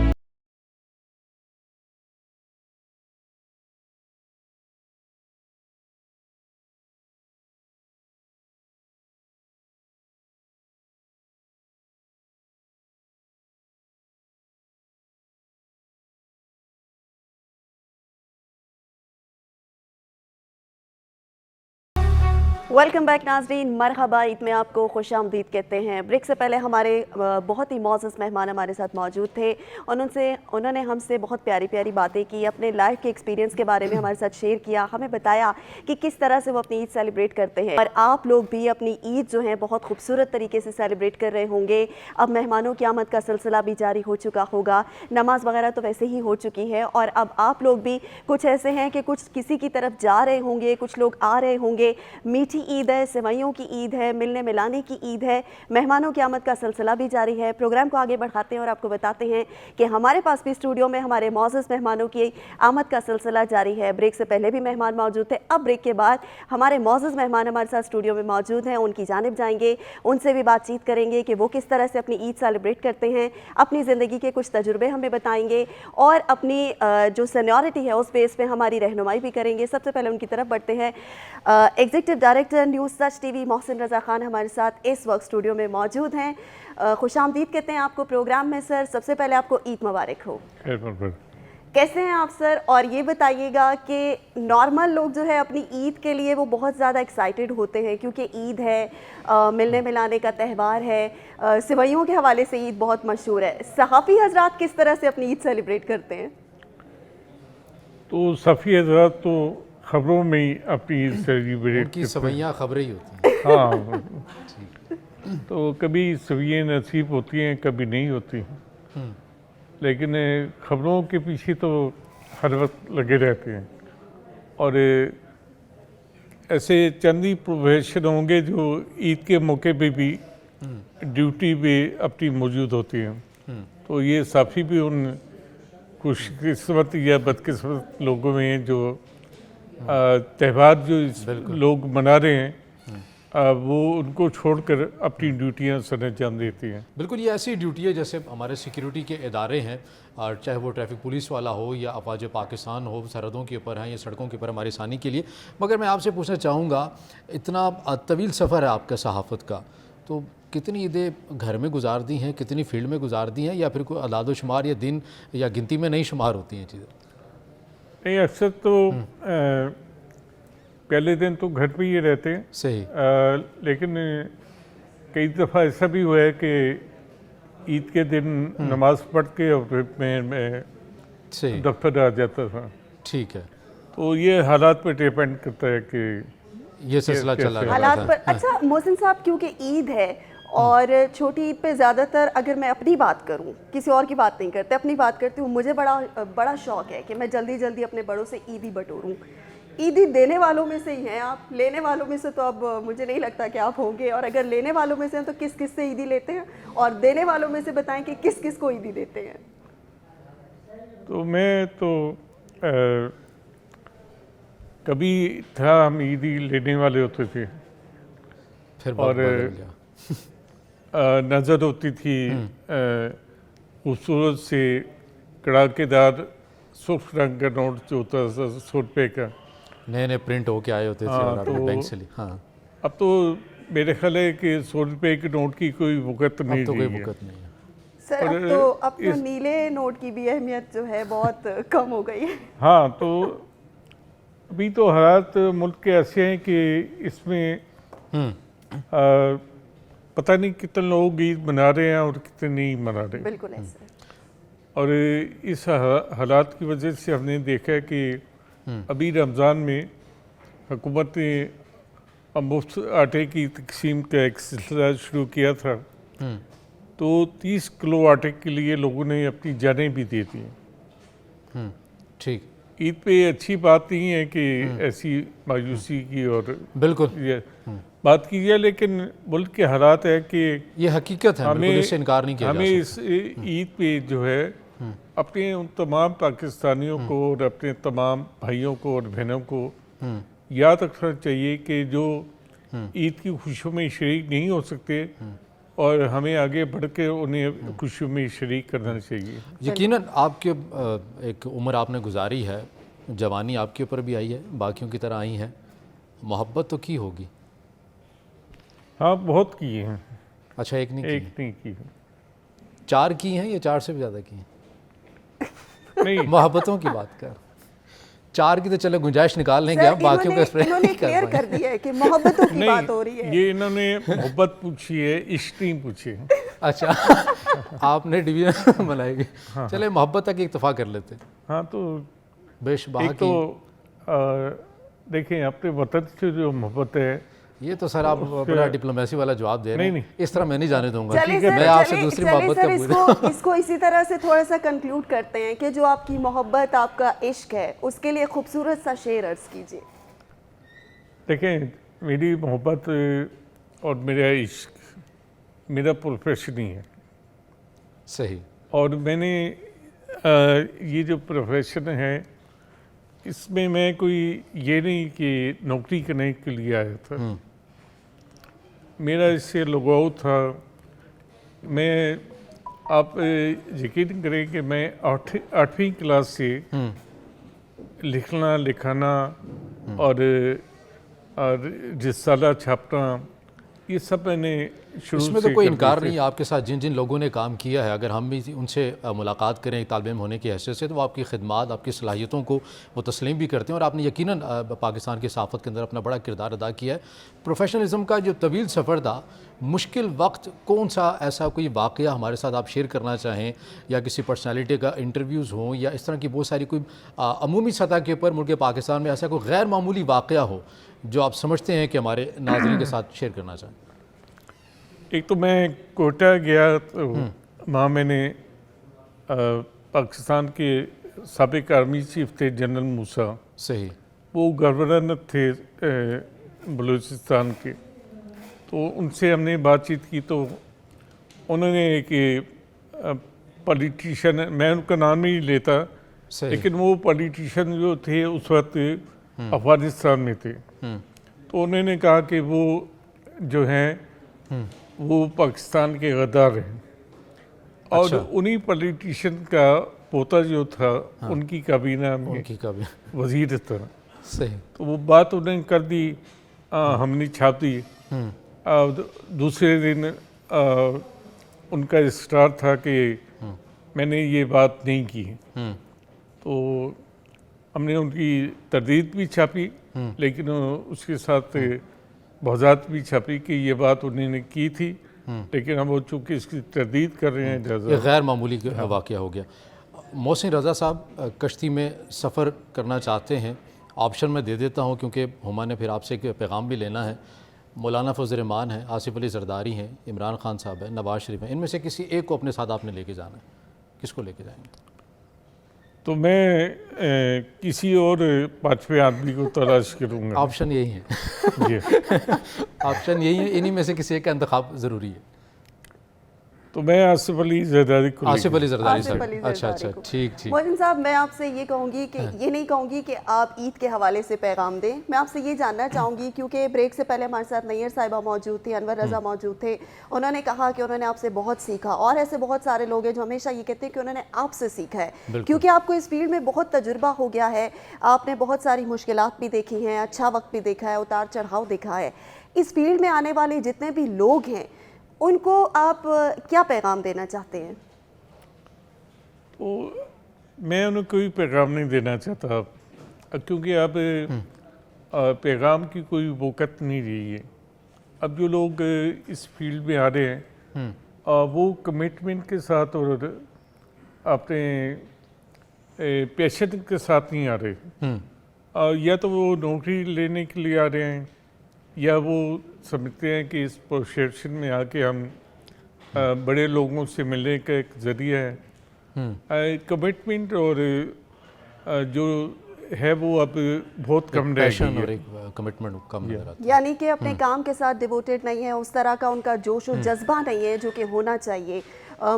वेलकम बैक नाजरीन, मरहबा, ईद में आपको खुशामदीद कहते हैं। ब्रेक से पहले हमारे बहुत ही मौजूद मेहमान हमारे साथ मौजूद थे और उन्होंने हमसे बहुत प्यारी प्यारी बातें की, अपने लाइफ के एक्सपीरियंस के बारे में हमारे साथ शेयर किया, हमें बताया कि किस तरह से वो अपनी ईद सेलिब्रेट करते हैं। और आप लोग भी अपनी ईद जो है बहुत खूबसूरत तरीके से सेलिब्रेट कर रहे होंगे। अब मेहमानों की आमद का सिलसिला भी जारी हो चुका होगा, नमाज वगैरह तो वैसे ही हो चुकी है और अब आप लोग भी कुछ ऐसे हैं कि कुछ किसी की तरफ जा रहे होंगे, कुछ लोग आ रहे होंगे। मीठी ईद है, सेवइयों की ईद है, मिलने मिलाने की ईद है, मेहमानों की आमद का सिलसिला भी जारी है। प्रोग्राम को आगे बढ़ाते हैं और आपको बताते हैं कि हमारे पास भी स्टूडियो में हमारे मौजूद मेहमानों की आमद का सिलसिला जारी है। ब्रेक से पहले भी मेहमान मौजूद थे, अब ब्रेक के बाद हमारे मौजूद मेहमान हमारे साथ स्टूडियो में मौजूद हैं, उनकी जानिब जाएंगे, उनसे भी बातचीत करेंगे कि वो किस तरह से अपनी ईद सेलिब्रेट करते हैं, अपनी ज़िंदगी के कुछ तजुर्बे हमें बताएंगे और अपनी जो सीनियरिटी है उस बेस पे हमारी रहनुमाई भी करेंगे। सबसे पहले उनकी तरफ बढ़ते हैं। एग्जीक्यूटिव डायरेक्टर न्यूज़ सच टीवी मोहसिन रज़ा खान हमारे साथ इस वक्त स्टूडियो में मौजूद हैं। खुशामदीद कहते हैं आपको प्रोग्राम में। सर, सबसे पहले आपको ईद मुबारक हो। कैसे हैं आप सर? और ये बताइएगा कि नॉर्मल लोग जो है अपनी ईद के लिए वो बहुत ज़्यादा एक्साइटेड होते हैं क्योंकि ईद है, मिलने मिलाने का त्यौहार है, सेवइयों के हवाले से ईद बहुत मशहूर है। सहाफ़ी हजरात किस तरह से अपनी ईद सेलिब्रेट करते हैं? तो सफ़ी हजरात तो खबरों में ही अपनी ईद सेलिब्रेट की सवैयाँ खबरें ही होती हैं। हाँ, तो कभी सवियाँ नसीब होती हैं, कभी नहीं होती, लेकिन खबरों के पीछे तो हर वक्त लगे रहते हैं। और ऐसे चंद ही प्रोफेशन होंगे जो ईद के मौके पे भी ड्यूटी पे अपनी मौजूद होती हैं। तो ये साफ़ी भी उन खुशकिस्मत या बदकिस्मत लोगों में हैं जो त्यौहार जो लोग मना रहे हैं वो उनको छोड़कर अपनी ड्यूटियां सर अंजाम देती हैं। बिल्कुल, ये ऐसी ड्यूटी है जैसे हमारे सिक्योरिटी के इदारे हैं, और चाहे वो ट्रैफिक पुलिस वाला हो या अफवाज पाकिस्तान हो, सरहदों के ऊपर हैं या सड़कों के ऊपर हमारी आसानी के लिए। मगर मैं आपसे पूछना चाहूँगा, इतना तवील सफ़र है आपका सहाफ़त का, तो कितनी ईदें घर में गुजार दी हैं, कितनी फील्ड में गुजार दी हैं, या फिर कोई अदाद व शुमार या दिन या गिनती में नहीं शुमार होती हैं चीज़ें? नहीं, अक्सर तो पहले दिन तो घर पे ही रहते हैं। सही। लेकिन कई दफ़ा ऐसा भी हुआ है कि ईद के दिन नमाज पढ़ के और फिर मैं सही दफ्तर आ जाता था। ठीक है। तो ये हालात पे डिपेंड करता है कि ये सिलसिला चला रहा हालात था। पर। अच्छा मोहसिन साहब, क्योंकि ईद है और छोटी ईद पे ज़्यादातर, अगर मैं अपनी बात करूं, किसी और की बात नहीं करते, अपनी बात करती हूँ, मुझे बड़ा शौक़ है कि मैं जल्दी जल्दी अपने बड़ों से ईदी बटोरूं। ईदी देने वालों में से ही हैं आप, लेने वालों में से तो अब मुझे नहीं लगता कि आप होंगे। और अगर लेने वालों में से हैं तो किस किस से ईदी लेते हैं, और देने वालों में से बताएं कि किस किस को ईदी देते हैं। तो मैं तो कभी था हम ईदी लेने वाले होते थे, फिर और नज़र होती थी खूबसूरत से कड़ाकेदार सुर्ख रंग का नोट जो होता था 100 रुपये का, नए नए प्रिंट होके आए होते थे और आपने बैंक से ली। हाँ, अब तो मेरे ख्याल है कि 100 रुपये के नोट की कोई वक़्त नहीं अब तो कोई रही है। वक़्त नहीं है। सर अब तो नीले नोट की भी अहमियत जो है बहुत कम हो गई है। हाँ, तो अभी तो हालात मुल्क के ऐसे हैं कि इसमें पता नहीं कितने लोग ईद मना रहे हैं और कितने नहीं मना रहे। बिल्कुल ऐसे। और इस हालात की वजह से हमने देखा है कि अभी रमज़ान में हुकूमत ने मुफ्त आटे की तकसीम का एक सिलसिला शुरू किया था, तो 30 किलो आटे के लिए लोगों ने अपनी जानें भी दे दी। ठीक। ईद पे अच्छी बात नहीं है कि ऐसी मायूसी की और बिल्कुल ये बात की जाए, लेकिन मुल्क के हालात है कि ये हकीकत है, बिल्कुल इससे इनकार नहीं किया जा हमें सकता। इस ईद पे जो है अपने उन तमाम पाकिस्तानियों को और अपने तमाम भाइयों को और बहनों को याद रखना चाहिए कि जो ईद की खुशियों में शरीक नहीं हो सकते, और हमें आगे बढ़ के उन्हें खुशियों में शरीक करना चाहिए। यकीनन आपके एक उम्र आपने गुजारी है, जवानी आपके ऊपर भी आई है, बाकियों की तरह आई है, मोहब्बत तो की होगी। हाँ, बहुत की हैं। अच्छा, एक नहीं एक नहीं की है। 4 की हैं या 4 से भी ज़्यादा की हैं? नहीं, मोहब्बतों की बात कर। 4 کی تو چلے گنجائش نکال لیں گے ہم, باقیوں کا ایکسپلین انہوں نے نہیں کر کلیئر پائیں. کر دیا ہے کہ محبتوں کی بات ہو رہی ہے. نہیں, یہ انہوں نے محبت پوچھی ہے, عشق نہیں پوچھی. اچھا آپ نے ڈویژن بنائی گی. چلے محبت تک اکتفا کر لیتے. ہاں تو بیش بہا ایک تو دیکھیں اپنے وطن سے جو محبت ہے, یہ تو سر آپ بڑا ڈپلومیسی والا جواب دے رہے ہیں, اس طرح میں نہیں جانے دوں گا. چلیں میں آپ سے دوسری محبت کا سر اس کو اسی طرح سے تھوڑا سا کنکلوڈ کرتے ہیں کہ جو آپ کی محبت, آپ کا عشق ہے, اس کے لیے خوبصورت سا شعر عرض کیجیے. دیکھیں میری محبت اور میرا عشق میرا پروفیشن ہی ہے. صحیح. اور میں نے یہ جو پروفیشن ہے اس میں میں کوئی یہ نہیں کہ نوکری کرنے کے لیے آیا تھا. میرا اس سے لگاؤ تھا. میں آپ یقین کریں کہ میں 8ویں کلاس سے لکھنا لکھانا اور رسالہ چھاپنا یہ سب میں نے شروع سے اس میں تو کوئی انکار نہیں. آپ کے ساتھ جن جن لوگوں نے کام کیا ہے, اگر ہم بھی ان سے ملاقات کریں طالب علم ہونے کی حیثیت سے, تو وہ آپ کی خدمات, آپ کی صلاحیتوں کو وہ تسلیم بھی کرتے ہیں. اور آپ نے یقیناً پاکستان کی صحافت کے اندر اپنا بڑا کردار ادا کیا ہے. پروفیشنلزم کا جو طویل سفر تھا, مشکل وقت کون سا ایسا کوئی واقعہ ہمارے ساتھ آپ شیئر کرنا چاہیں, یا کسی پرسنالٹی کا انٹرویوز ہوں, یا اس طرح کی بہت ساری کوئی عمومی سطح کے اوپر ملک پاکستان میں ایسا کوئی غیر معمولی واقعہ ہو جو آپ سمجھتے ہیں کہ ہمارے ناظرین کے ساتھ شیئر کرنا چاہیں؟ ایک تو میں کوئٹہ گیا تو وہاں میں نے پاکستان کے سابق آرمی چیف تھے جنرل موسیٰ, صحیح, وہ گورنر تھے بلوچستان کے. تو ان سے ہم نے بات چیت کی تو انہوں نے کہ پولیٹیشین, میں ان کا نام نہیں لیتا, لیکن وہ پولیٹیشین جو تھے اس وقت افغانستان میں تھے. تو انہوں نے کہا کہ وہ جو ہیں وہ پاکستان کے غدار ہیں, اور انہی پولیٹیشین کا پوتا جو تھا ان کی کابینہ میں وزیر تھا. صحیح. تو وہ بات انہوں نے کر دی, ہم نے چھاپ دی. دوسرے دن ان کا اصرار تھا کہ میں نے یہ بات نہیں کی. تو ہم نے ان کی تردید بھی چھاپی, لیکن اس کے ساتھ وضاحت بھی چھپی کہ یہ بات انہوں نے کی تھی, لیکن ہم وہ چونکہ اس کی تردید کر رہے ہیں. یہ غیر معمولی واقعہ ہو گیا. محسن رضا صاحب کشتی میں سفر کرنا چاہتے ہیں, آپشن میں دے دیتا ہوں کیونکہ ہما نے پھر آپ سے ایک پیغام بھی لینا ہے. مولانا فضل الرحمان ہیں, آصف علی زرداری ہیں, عمران خان صاحب ہیں, نواز شریف ہیں, ان میں سے کسی ایک کو اپنے ساتھ آپ نے لے کے جانا ہے, کس کو لے کے جائیں گے؟ تو میں کسی اور 5ویں آدمی کو تلاش کروں گا. آپشن یہی ہے. جی آپشن یہی ہے, انہی میں سے کسی ایک کا انتخاب ضروری ہے. تو میں آصف علی زرداری کو آصف علی زرداری صاحب. اچھا اچھا, ٹھیک ٹھیک. محسن صاحب میں آپ سے یہ کہوں گی کہ یہ نہیں کہوں گی کہ آپ عید کے حوالے سے پیغام دیں, میں آپ سے یہ جاننا چاہوں گی کیونکہ بریک سے پہلے ہمارے ساتھ نیئر صاحبہ موجود تھی, انور رضا موجود تھے, انہوں نے کہا کہ انہوں نے آپ سے بہت سیکھا, اور ایسے بہت سارے لوگ ہیں جو ہمیشہ یہ کہتے ہیں کہ انہوں نے آپ سے سیکھا ہے کیونکہ آپ کو اس فیلڈ میں بہت تجربہ ہو گیا ہے, آپ نے بہت ساری مشکلات بھی دیکھی ہیں, اچھا وقت بھی دیکھا ہے, اتار چڑھاؤ دیکھا ہے. اس فیلڈ میں آنے والے جتنے بھی لوگ ہیں ان کو آپ کیا پیغام دینا چاہتے ہیں؟ تو میں انہیں کوئی پیغام نہیں دینا چاہتا, کیونکہ اب پیغام کی کوئی وقت نہیں رہی ہے. اب جو لوگ اس فیلڈ میں آ رہے ہیں وہ کمٹمنٹ کے ساتھ اور اپنے پیشن کے ساتھ نہیں آ رہے. یا تو وہ نوکری لینے کے لیے آ رہے ہیں, یا وہ سمجھتے ہیں کہ اس پروفیشن میں آ کے ہم بڑے لوگوں سے ملنے کا ایک ذریعہ ہے. کمٹمنٹ اور جو ہے وہ اب بہت کم رہ گئی ہے. کمٹمنٹ کم نظر آتا ہے, یعنی کہ اپنے کام کے ساتھ ڈیووٹیڈ نہیں ہے, اس طرح کا ان کا جوش و جذبہ نہیں ہے جو کہ ہونا چاہیے.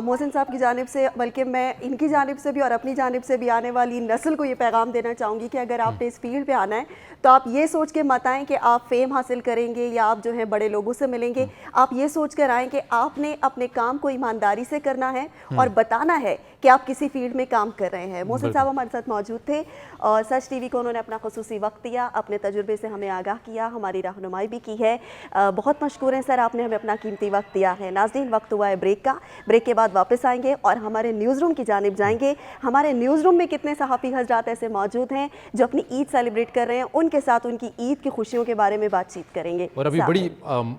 محسن صاحب کی جانب سے, بلکہ میں ان کی جانب سے بھی اور اپنی جانب سے بھی آنے والی نسل کو یہ پیغام دینا چاہوں گی کہ اگر آپ نے اس فیلڈ پہ آنا ہے تو آپ یہ سوچ کے مت آئیں کہ آپ فیم حاصل کریں گے یا آپ جو ہیں بڑے لوگوں سے ملیں گے. آپ یہ سوچ کر آئیں کہ آپ نے اپنے کام کو ایمانداری سے کرنا ہے اور بتانا ہے कि आप किसी फील्ड में काम कर रहे हैं। मोहसिन साहब हमारे साथ मौजूद थे और सच टीवी को उन्होंने अपना खुसूसी वक्त दिया, अपने तजुर्बे से हमें आगाह किया, हमारी रहनुमाई भी की है। बहुत मशकूर हैं सर, आपने हमें अपना कीमती वक्त दिया है। नाज़रीन, वक्त हुआ है ब्रेक का। ब्रेक के बाद वापस आएंगे और हमारे न्यूज़ रूम की जानिब जाएंगे। हमारे न्यूज़ रूम में कितने सहाफ़ी हज़रात ऐसे मौजूद हैं जो अपनी ईद सेलिब्रेट कर रहे हैं, उनके साथ उनकी ईद की खुशियों के बारे में बातचीत करेंगे। और अभी बड़ी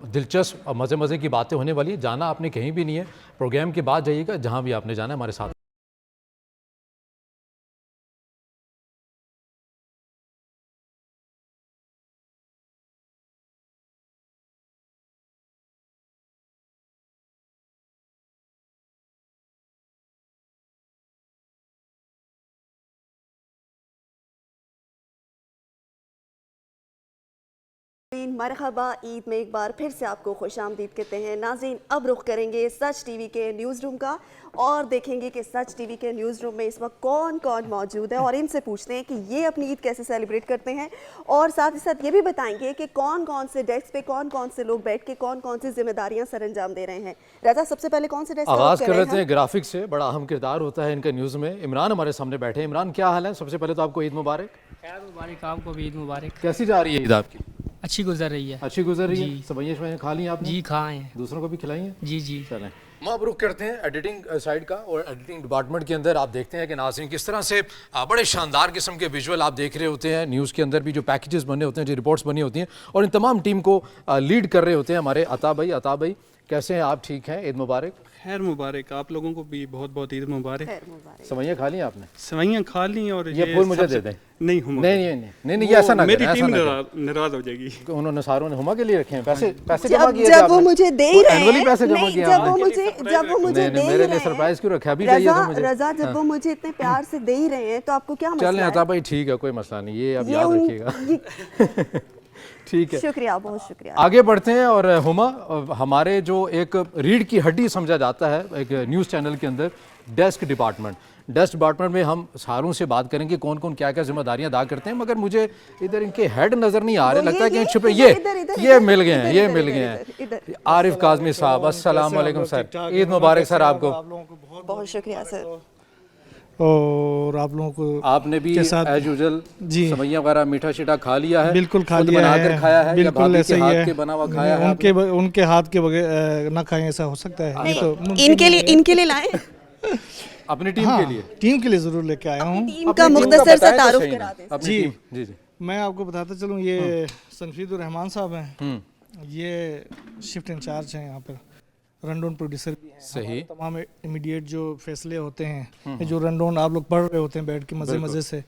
दिलचस्प मज़े की बातें होने वाली है। जाना आपने कहीं भी नहीं है, प्रोग्राम के बाद जाइएगा, जहाँ भी आपने जाना है हमारे साथ। मरहबा, ईद में एक बार फिर से आपको खुशामदीद कहते हैं। नाज़रीन, अब रुख करेंगे सच टीवी के न्यूज़ रूम का और देखेंगे कि सच टीवी के न्यूज़ रूम में इस वक्त कौन कौन मौजूद है और इनसे पूछते हैं कि ये अपनी ईद कैसे सेलिब्रेट करते हैं और साथ ही साथ ये भी बताएंगे कि कौन कौन से डेस्क पे कौन कौन से लोग बैठ के कौन कौन सी जिम्मेदारियां सर अंजाम दे रहे हैं। रजा, सबसे पहले कौन से डेस्क आगाज़ कर लेते हैं ग्राफिक्स से। बड़ा अहम किरदार होता है इनका न्यूज़ में। इमरान हमारे सामने बैठे हैं। इमरान, क्या हाल है? सबसे पहले तो आपको ईद मुबारक। खैर मुबारक, आपको भी ईद मुबारक। कैसी जा रही है ईद आपकी? अच्छी गुजर रही है। अच्छी गुजर रही है। सवैयां खा ली आपने? जी, खाए हैं। दूसरों को भी खिलाई हैं? जी जी। चलें, मबरूक करते हैं एडिटिंग साइड का। और एडिटिंग डिपार्टमेंट के अंदर आप देखते हैं कि नाज़रीन किस तरह से बड़े शानदार किस्म के विजुअल आप देख रहे होते हैं। न्यूज़ के अंदर भी जो पैकेजेस बने होते हैं, जो रिपोर्ट्स बनी होती हैं, और इन तमाम टीम को लीड कर रहे होते हैं हमारे अता भाई। अता भाई, कैसे हैं आप? ठीक हैं? ईद मुबारक। खैर मुबारक, आप लोगों को भी बहुत बहुत ईद मुबारक। सवैयां खा ली आपने? सवैयां खा ली। और ये फूल मुझे दे दें। नहीं, हुमा नहीं, ये ऐसा ना मेरी करें, टीम ऐसा ना करें। नाराज हो जाएगी। उन्होंने सारों ने हुमा के लिए रखे हैं पैसे जमा किए थे जब आपने? वो मुझे दे ही रहे एनुअली हैं, पैसे जमा नहीं, किए जब आपने? वो मुझे दे ही मेरे लिए रहे हैं, सरप्राइज क्यों रखा? अभी चाहिए था मुझे। रजा, जब वो मुझे इतने प्यार से दे ही रहे हैं तो आपको क्या मसला चलें है? अता भाई, ठीक है, कोई मसला नहीं, ये अब ये याद उन- रखिएगा। ठीक है, शुक्रिया, बहुत शुक्रिया। आगे बढ़ते हैं। और हुमा, हमारे जो एक रीढ़ की हड्डी समझा जाता है एक न्यूज़ चैनल के अंदर, डेस्क डिपार्टमेंट में हम सारों से बात करेंगे कौन कौन क्या क्या जिम्मेदारियां अदा करते हैं। मगर मुझे इधर इनके हेड नज़र नहीं आ रहे, लगता है कि छुपे। ये मिल गए हैं, ये मिल गए हैं। आरिफ काज़मी साहब, अस्सलाम वालेकुम सर, ईद मुबारक सर आपको। बहुत शुक्रिया सर। और आप लोगों को आपने भी एज यूजुअल सवैयां वगैरह मीठा शीठा खा लिया है? बिल्कुल खा खुद लिया बनाकर है, खाया है? बिल्कुल ऐसा ही है। के बना हुआ खाया है? उनके हाथ के बगैर ना खाएं, ऐसा हो सकता है? ये तो इनके लिए लाए, अपनी टीम के लिए? टीम के लिए जरूर लेके आया हूँ। टीम का मुख्तसर सा तारुफ करा दें। अपनी टीम। जी जी। मैं आपको बताता चलूँ, ये सनफीदुर रहमान साहब हैं, ये शिफ्ट इंचार्ज हैं यहाँ पर, रनडाउन प्रोड्यूसर भी हैं। सही। तमाम इमीडिएट जो फैसले होते हैं, जो रनडाउन आप लोग पढ़ रहे होते हैं बैठ के मज़े से,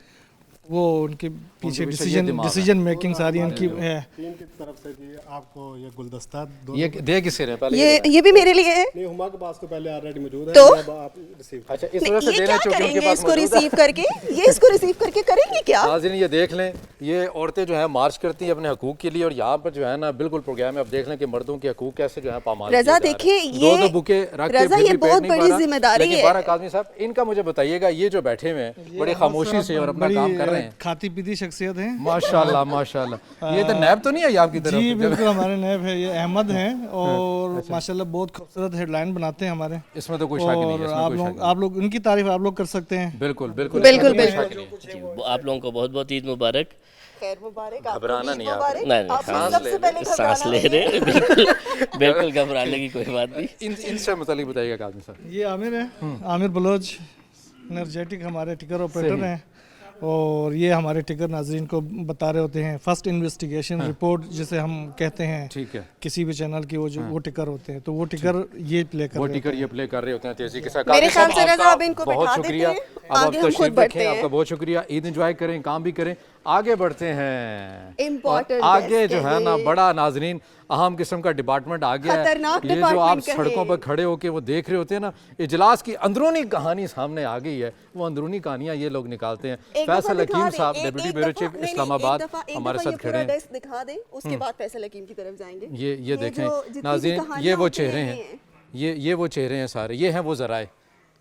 वो उनके पीछे डिसीजन मेकिंग सारी उनकी है। टीम की तरफ से जी आपको ये गुलदस्ता ये दे किससे रहे पहले? ये भी मेरे लिए है। नहीं, हुमा के पास तो पहले ऑलरेडी मौजूद है, तो अब आप रिसीव। अच्छा, इस वजह से ये देना क्या चूंकि उनके करेंगे पास इसको मौजूद है। रिसीव करके? ये इसको रिसीव करके करेंगे क्या? नाज़रीन, ये देख लें, ये औरतें जो है मार्च करती हैं अपने हकूक के लिए, और यहाँ पर जो है ना बिल्कुल प्रोग्राम में आप देख लें कि मर्दों के हकूक कैसे जो है पामाल रजा, किए जा देखिए, रहे हैं। दो बुके रख के रजा, फिर ये भी पेट बहुत नहीं बड़ी भरा। जिम्मेदारी लेकिन है। बारह काज़मी साहब, इनका मुझे बताइएगा, ये जो बैठे हुए हैं बड़ी खामोशी से और अपना काम कर रहे हैं, खाती पीती शख्सियत हैं। माशाल्लाह माशाल्लाह। ये तो नैब तो नहीं है आपकी तरफ? जी बिल्कुल, हमारे नैब है, ये अहमद हैं और माशाल्लाह बहुत खूबसूरत हेडलाइन बनाते हैं हमारे। इसमें तो कोई शक नहीं है, इसमें कोई शक नहीं। आप लोग उनकी तारीफ आप लोग कर सकते हैं। बिल्कुल बिल्कुल बिल्कुल, इसमें कोई बिल्कुल। शक नहीं है। आप लोगों को बहुत बहुत ईद मुबारक। खैर मुबारक, आपको घबराना ईद नहीं है मुबारक। आपको। नहीं, आपको सांस सबसे ले पहले सांस घबराना ले नहीं है। रहे, बिल्कुल बिल्कुल घबराने की कोई बात नहीं। इनसे मुतालिक बताइएगा काज़मी साहब। ये आमिर है, आमिर बलोच, एनर्जेटिक हमारे टिकर ऑपरेटर हैं। और ये हमारे टिकर नाजरीन को बता रहे होते हैं फर्स्ट इन्वेस्टिगेशन रिपोर्ट जिसे हम कहते हैं, ठीक है, किसी भी चैनल की वो टिकर होते हैं, तो वो टिकर ये प्ले कर वो रहे टिकर ये प्ले कर रहे होते हैं तेजी के साथ। मेरे काज़ी ख्याल साहब, से रजा आपका अब इनको बहुत बैठा शुक्रिया। देते हैं, अब आगे आप हम खुद तशरीफ बढ़ते रखें, हैं। आपका बहुत शुक्रिया। ईद एंजॉय करें, काम भी करें, आगे बढ़ते हैं। Important और आगे guest जो है है ना ये। बड़ा नाजरीन अहम किस्म का डिपार्टमेंट आ गया है। खतरनाक ये जो आप डिपार्टमेंट सड़कों कहें। पर खड़े होके वो देख रहे होते हैं ना, इजलास की अंदरूनी कहानी सामने आ गई है। वो अंदरूनी कहानियां ये लोग निकालते हैं। फैसल हकीम साहब, डेप्यूटी ब्यूरो चीफ इस्लामाबाद, हमारे साथ खड़े हैं। डेस्क दिखा दें, उसके बाद फैसल हकीम की तरफ जाएंगे। ये देखें नाज़रीन, ये वो चेहरे हैं, ये वो चेहरे हैं सारे, ये हैं वो ज़राए,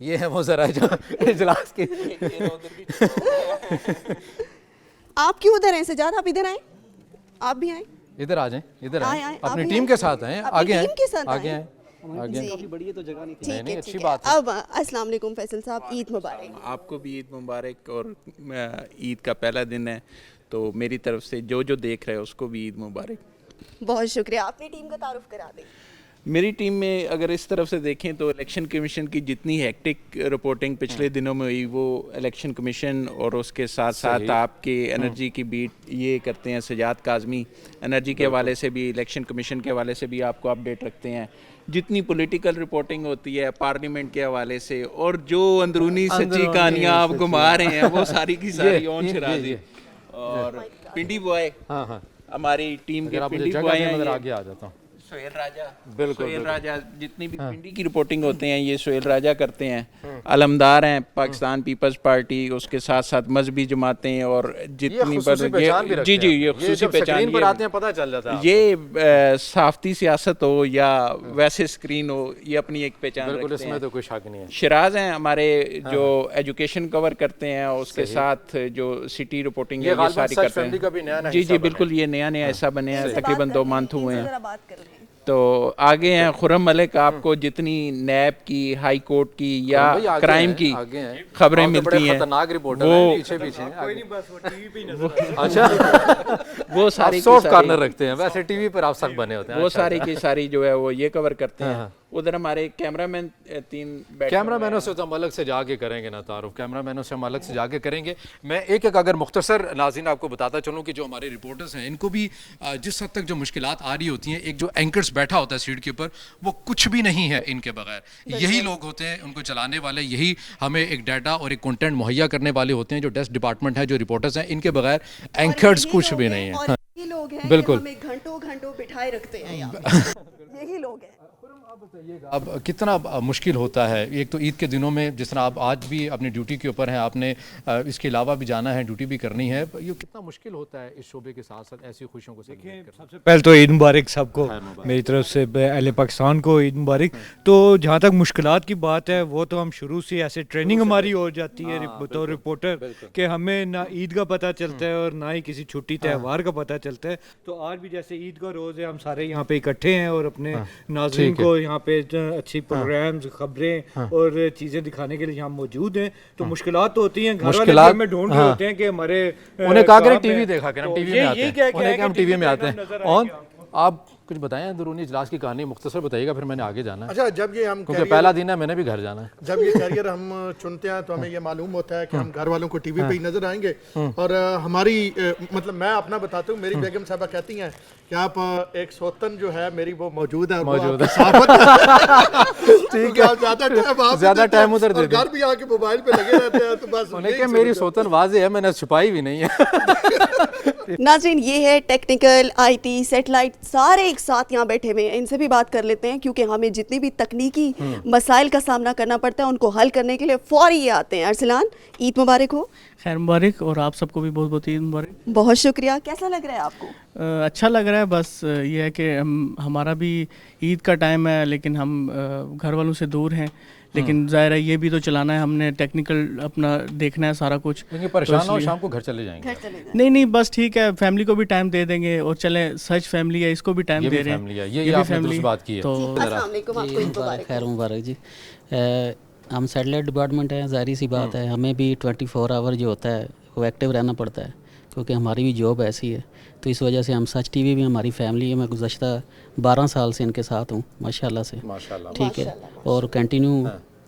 ये हैं वो ज़राए जो इजलास के। आप क्यों उधर हैं सजाद? आप इधर आए, आप भी आए। इधर आ जाएं, इधर आए, आए, आए, अपनी आप टीम भी के आए। साथ आए, अपनी आगे टीम के साथ आए, आगे आए। आए। आगे जी बड़ी तो जगह नहीं ठीक है अच्छी ठीक है। बात है। अब अस्सलाम वालेकुम फैसल साहब, ईद मुबारक। आपको भी ईद मुबारक। और ईद का पहला दिन है तो मेरी तरफ से जो जो देख रहे हैं उसको भी ईद मुबारक। बहुत शुक्रिया, अपनी टीम का तारुफ करा दें। मेरी टीम में अगर इस तरफ से देखें तो इलेक्शन कमीशन की जितनी हेक्टिक रिपोर्टिंग पिछले दिनों में हुई वो इलेक्शन कमीशन और उसके साथ साथ आपके एनर्जी की बीट ये करते हैं सजाद काज़मी, एनर्जी के हवाले से भी इलेक्शन कमीशन के हवाले से भी आपको अपडेट रखते हैं। जितनी पॉलिटिकल रिपोर्टिंग होती है पार्लियामेंट के हवाले से और जो अंदरूनी सच्ची कहानियाँ आप घुमा रहे हैं वो सारी की सारी ऑन शराजी। और पिंडी बॉय हमारी टीम के पिंडी बॉय हैं, आगे आ जाता हूँ। सोहेल राजा, बिल्कुल सोहेल राजा, जितनी भी पिंडी की रिपोर्टिंग होते हैं ये सोहेल राजा करते हैं। अलमदार हैं पाकिस्तान पीपल्स पार्टी, उसके साथ साथ मजहबी जमातें और जितनी जी जी ये खुसूसी पहचान पर आते हैं पता चल जाता है। ये साफ्ती सियासत हो या वैसे स्क्रीन हो ये अपनी एक पहचान रखते हैं। इसमें तो कोई शक नहीं है। शिराज हैं हमारे जो एजुकेशन कवर करते हैं और उसके साथ जो सिटी रिपोर्टिंग है ये सारी करते हैं। जी जी बिल्कुल, ये नया हिस्सा बने हैं, तकरीबन 2 मंथ हुए हैं। तो आगे हैं खुर्रम मलिक, आपको जितनी नैब की, हाई कोर्ट की या क्राइम की खबरें मिलती हैं वो अच्छा वो सारी सॉफ्ट कॉर्नर रखते हैं, वैसे टीवी पर आप सख्त बने होते हैं। वो सारी की सारी जो है वो ये कवर करते हैं। उधर हमारे कैमरामैन 3 कैमरामैनों से तो हम अलग से जाके करेंगे ना तारुफ, कैमरामैनों से हम अलग से जाके करेंगे। मैं एक एक अगर मुख्तसर नाज़रीन आपको बताता चलूँ कि जो हमारे रिपोर्टर्स हैं इनको भी जिस हद तक जो मुश्किलात आ रही होती हैं, एक जो एंकर्स बैठा होता है सीट के ऊपर वो कुछ भी नहीं है इनके बगैर, यही लोग होते हैं उनको चलाने वाले, यही हमें एक डाटा और एक कंटेंट मुहैया करने वाले होते हैं। जो डेस्क डिपार्टमेंट है, जो रिपोर्टर्स हैं, इनके बगैर एंकर्स कुछ भी नहीं है। लोग हैं बिल्कुल, हमें घंटों घंटों बिठाए रखते हैं यहाँ यही लोग हैं। अब कितना मुश्किल होता है, एक तो ईद के दिनों में जिस तरह आप आज भी अपनी ड्यूटी के ऊपर हैं, आपने इसके अलावा भी जाना है, ड्यूटी भी करनी है, ये कितना मुश्किल होता है इस शोबे के साथ साथ ऐसी खुशियों को सेलिब्रेट करना। सबसे पहले तो ईद मुबारक सबको मेरी तरफ से, अहले पाकिस्तान को ईद मुबारक। तो जहाँ तक मुश्किलात की बात है वो तो हम शुरू से ऐसे ट्रेनिंग हमारी हो जाती है बतौर रिपोर्टर कि हमें ना ईद का पता चलता है और ना ही किसी छुट्टी त्यौहार का पता चलता है। तो आज भी जैसे ईद का रोज़ है, हम सारे यहाँ पे इकट्ठे हैं और अपने नाज़रीन को यहाँ पे अच्छी प्रोग्राम्स, खबरें और चीज़ें दिखाने के लिए यहाँ मौजूद हैं। तो मुश्किलात तो होती हैं, घर वाले भी हमें ढूंढ रहे होते हैं कि हमारे उन्हें कहा करें टीवी देखा करें, टीवी में आते हैं, उन्हें हम टीवी में आते हैं। और आप कुछ बताएं अंदरूनी इजलास की कहानी मुख्तसर बताइएगा, फिर मैंने आगे जाना है। अच्छा, जब ये हम क्योंकि पहला दिन है, मैंने भी घर जाना है। जब ये कैरियर हम चुनते हैं तो हमें ये मालूम होता है कि हम घर वालों को टीवी पे ही नजर आएंगे। और हमारी मतलब मैं अपना बताता हूँ, मेरी बेगम साहबा कहती हैं कि आप एक सोतन जो है मेरी वो मौजूद है, ठीक है, ज्यादा टाइम उधर दे, घर भी आके मोबाइल पे लगे रहते हैं। तो बस उन्हें मेरी सोतन वाज़ेह है, मैंने छुपाई भी नहीं है। नाज़रीन, ये है टेक्निकल, IT, सैटेलाइट, सारे एक साथ यहाँ बैठे हुए हैं। इनसे भी बात कर लेते हैं क्योंकि हमें जितनी भी तकनीकी मसाइल का सामना करना पड़ता है उनको हल करने के लिए फौरी ये आते हैं। अरसलान, ईद मुबारक हो। खैर मुबारक, और आप सबको भी बहुत बहुत ईद मुबारक। बहुत शुक्रिया। कैसा लग रहा है आपको? अच्छा लग रहा है। बस ये है कि हमारा भी ईद का टाइम है लेकिन हम घर वालों से दूर हैं, लेकिन जाहिर है ये भी तो चलाना है, हमने टेक्निकल अपना देखना है सारा कुछ। परेशान हो, शाम को घर चले जाएंगे? नहीं बस ठीक है, फैमिली को भी टाइम दे देंगे और चले, सच फैमिली है, इसको भी टाइम दे रहे हैं। ये भी फैमिली बात की है। तो खैर मुबारक जी। हम सैटेलाइट डिपार्टमेंट हैं, जाहिर सी बात है हमें भी 24 आवर जो होता है वो एक्टिव रहना पड़ता है क्योंकि हमारी भी जॉब ऐसी है। तो इस वजह से हम सच टीवी भी हमारी फैमिली है। मैं गुज़श्ता 12 साल से इनके साथ हूँ माशाल्लाह से, ठीक है, और कंटिन्यू।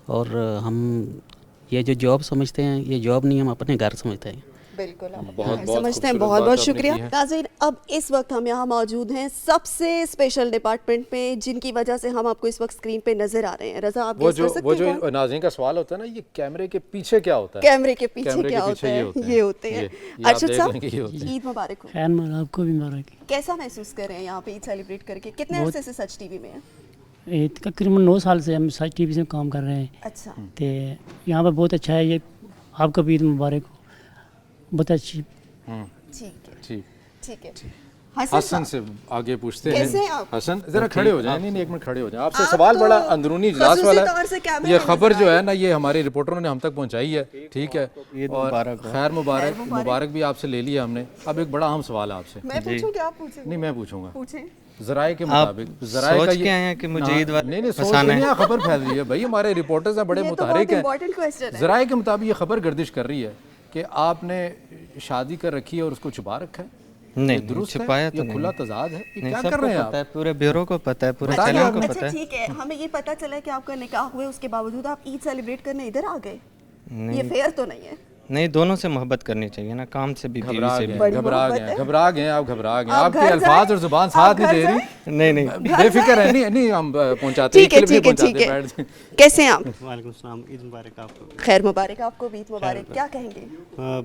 और हम ये जो जॉब समझते हैं ये जॉब नहीं, हम अपने घर समझते हैं। बिल्कुल, आप समझते हैं। बहुत बहुत शुक्रिया। नाज़रीन, अब इस वक्त हम यहाँ मौजूद हैं सबसे स्पेशल डिपार्टमेंट में जिनकी वजह से हम आपको इस वक्त स्क्रीन पे नज़र आ रहे हैं। रज़ा, आप वो जो नाज़रीन का सवाल होता है ना, ये कैमरे के पीछे क्या होता है? कैमरे के पीछे क्या होता है? ये होते हैं। अरशद साहब, ईद मुबारक हो। खैर आपको भी मुबारक। कैसा महसूस कर रहे हैं यहाँ पे ईद सेलिब्रेट करके? कितने अरसे से सच टीवी में है? तकरीबन 9 साल से हम सच टीवी से काम कर रहे हैं। अच्छा, तो यहाँ पर बहुत अच्छा है। ये आपको भी ईद मुबारक हो, बहुत अच्छी। ठीक है। हसन से आगे पूछते हैं। कैसे हैं आप? हसन जरा खड़े हो जाएं। नहीं, एक मिनट खड़े हो जाएं। आपसे सवाल बड़ा अंदरूनी इजलास वाला है। ये खबर जो है ना, ये हमारे रिपोर्टरों ने हम तक पहुंचाई है, ठीक है, और खैर मुबारक भी आपसे ले लिया हमने। अब एक बड़ा अहम सवाल है आपसे। मैं पूछूं कि आप पूछें? नहीं, मैं पूछूंगा। पूछें। ذرائع کے مطابق ذرائع کا یہ کہ مجھے عید نہیں سوچ نہیں ہے، خبر پھیل رہی ہے بھائی، ہمارے رپورٹرز ہیں بڑے متحرک ہیں. ذرائع کے مطابق یہ خبر گردش کر رہی ہے کہ آپ نے شادی کر رکھی ہے اور اس کو چھپا رکھا ہے. نہیں چھپایا تو نہیں، کھلا تضاد ہے. نہیں، کیا سب کر کو رہے ہیں پتہ ہے، آپ؟ پورے بیورو کو پتہ ہے، پورے چینل کو پتہ ہے. ٹھیک ہے، ہمیں یہ پتہ چلا کہ آپ کا نکاح ہوا ہے، اس کے باوجود آپ عید سیلیبریٹ کرنے ادھر آ گئے. یہ فیئر تو نہیں ہے. نہیں، دونوں سے محبت کرنی چاہیے نا، کام سے بھی، بیوی سے بھی. گھبرا گئے آپ کے الفاظ اور زبان ساتھ نہیں دے رہی. نہیں بے فکر ہے، نہیں ہم پہنچاتے ہیں. ٹھیک ہے. کیسے ہیں آپ؟ وعلیکم السلام، عید مبارک آپ کو. خیر مبارک آپ کو بھی، عید مبارک. کیا کہیں گے؟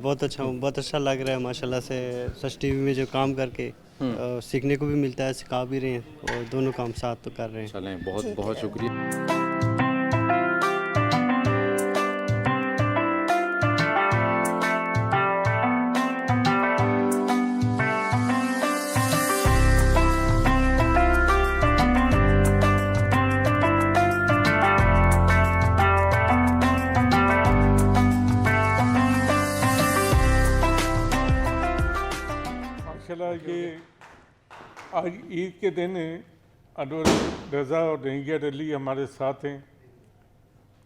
بہت اچھا لگ رہا ہے ماشاءاللہ سے. سچ ٹی وی میں جو کام کر کے سیکھنے کو بھی ملتا ہے، سکھا بھی رہے ہیں، اور دونوں کام ساتھ تو کر رہے ہیں. چلیں، بہت بہت شکریہ. یہ آج عید کے دن انور رضا اور نگہت علی ہمارے ساتھ ہیں.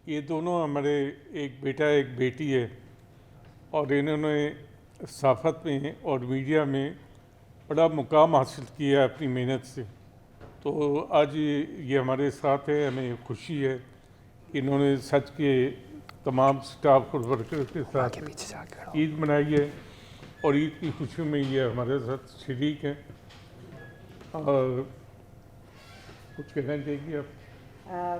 یہ دونوں ہمارے ایک بیٹا ایک بیٹی ہے، اور انہوں نے صحافت میں اور میڈیا میں بڑا مقام حاصل کیا ہے اپنی محنت سے. تو آج یہ ہمارے ساتھ ہے. ہمیں خوشی ہے کہ انہوں نے سچ کے تمام سٹاف اور ورکر کے ساتھ عید منائی ہے، اور عید کی خوشیوں میں یہ ہمارے ساتھ شریک ہیں. اور کچھ کہنا چاہیے آپ؟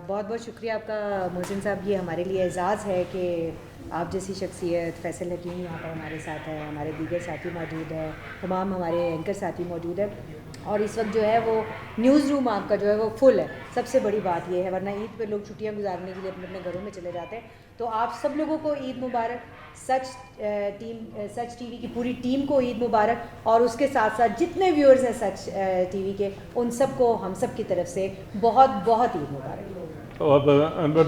بہت بہت شکریہ آپ کا محسن صاحب. یہ ہمارے لیے اعزاز ہے کہ آپ جیسی شخصیت، فیصل حکیم یہاں پر ہمارے ساتھ ہے، ہمارے دیگر ساتھی موجود ہیں، تمام ہمارے اینکر ساتھی موجود ہیں، اور اس وقت جو ہے وہ نیوز روم آپ کا جو ہے وہ فل ہے. سب سے بڑی بات یہ ہے، ورنہ عید پہ لوگ چھٹیاں گزارنے کے لیے اپنے اپنے گھروں میں چلے جاتے ہیں. تو آپ سب لوگوں کو عید مبارک. سچ ٹی وی کی پوری ٹیم کو عید مبارک، اور اس کے ساتھ ساتھ جتنے ویورز ہیں سچ ٹی وی کے، ان سب کو ہم سب کی طرف سے بہت بہت عید مبارک. اب انور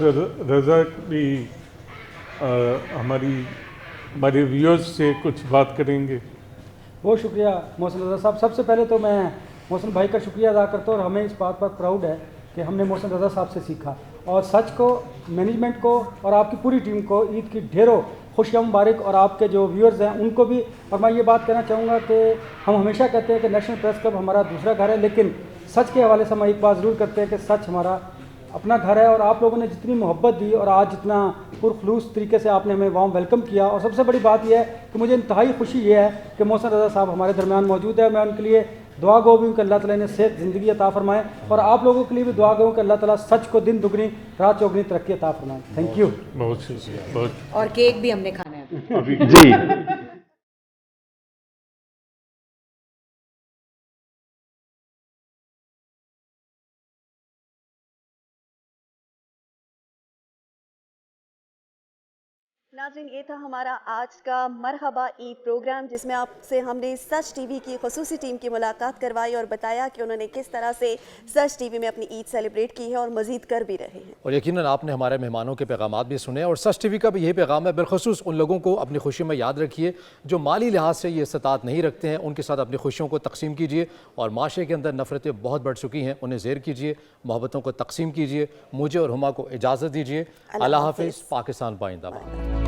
رضا بھی ہمارے ویورز سے کچھ بات کریں گے. بہت شکریہ محسن رضا صاحب. سب سے پہلے تو میں محسن بھائی کا شکریہ ادا کرتا ہوں، اور ہمیں اس بات پر پراؤڈ ہے کہ ہم نے محسن رضا صاحب سے سیکھا، اور سچ کو، مینجمنٹ کو اور آپ کی پوری ٹیم کو عید کی ڈھیروں خوشیاں مبارک، اور آپ کے جو ویورز ہیں ان کو بھی. اور میں یہ بات کہنا چاہوں گا کہ ہم ہمیشہ کہتے ہیں کہ نیشنل پریس کلب ہمارا دوسرا گھر ہے، لیکن سچ کے حوالے سے ہم ایک بات ضرور کرتے ہیں کہ سچ ہمارا اپنا گھر ہے. اور آپ لوگوں نے جتنی محبت دی اور آج جتنا پرخلوص طریقے سے آپ نے ہمیں وارم ویلکم کیا، اور سب سے بڑی بات یہ ہے کہ مجھے انتہائی خوشی یہ ہے کہ محسن رضا صاحب ہمارے درمیان موجود ہے. میں ان کے لیے دعا گو بھی ہوں کہ اللہ تعالیٰ نے صحت زندگی عطا فرمائے، اور آپ لوگوں کے لیے بھی دعا گو کہ اللہ تعالیٰ سچ کو دن دگنی رات چوگنی ترقی عطا فرمائے. Thank you. بہت شکریہ. اور کیک بھی ہم نے کھانا ہے جی. ناظرین، یہ تھا ہمارا آج کا مرحبا عید پروگرام، جس میں آپ سے ہم نے سچ ٹی وی کی خصوصی ٹیم کی ملاقات کروائی اور بتایا کہ انہوں نے کس طرح سے سچ ٹی وی میں اپنی عید سیلیبریٹ کی ہے اور مزید کر بھی رہے ہیں. اور یقیناً آپ نے ہمارے مہمانوں کے پیغامات بھی سنے، اور سچ ٹی وی کا بھی یہی پیغام ہے. بالخصوص ان لوگوں کو اپنی خوشی میں یاد رکھیے جو مالی لحاظ سے یہ استطاعت نہیں رکھتے ہیں، ان کے ساتھ اپنی خوشیوں کو تقسیم کیجیے. اور معاشرے کے اندر نفرتیں بہت بڑھ چکی ہیں، انہیں زیر کیجیے، محبتوں کو تقسیم کیجیے. مجھے اور ہما کو اجازت دیجیے. اللہ حافظ. پاکستان بائندہ باد.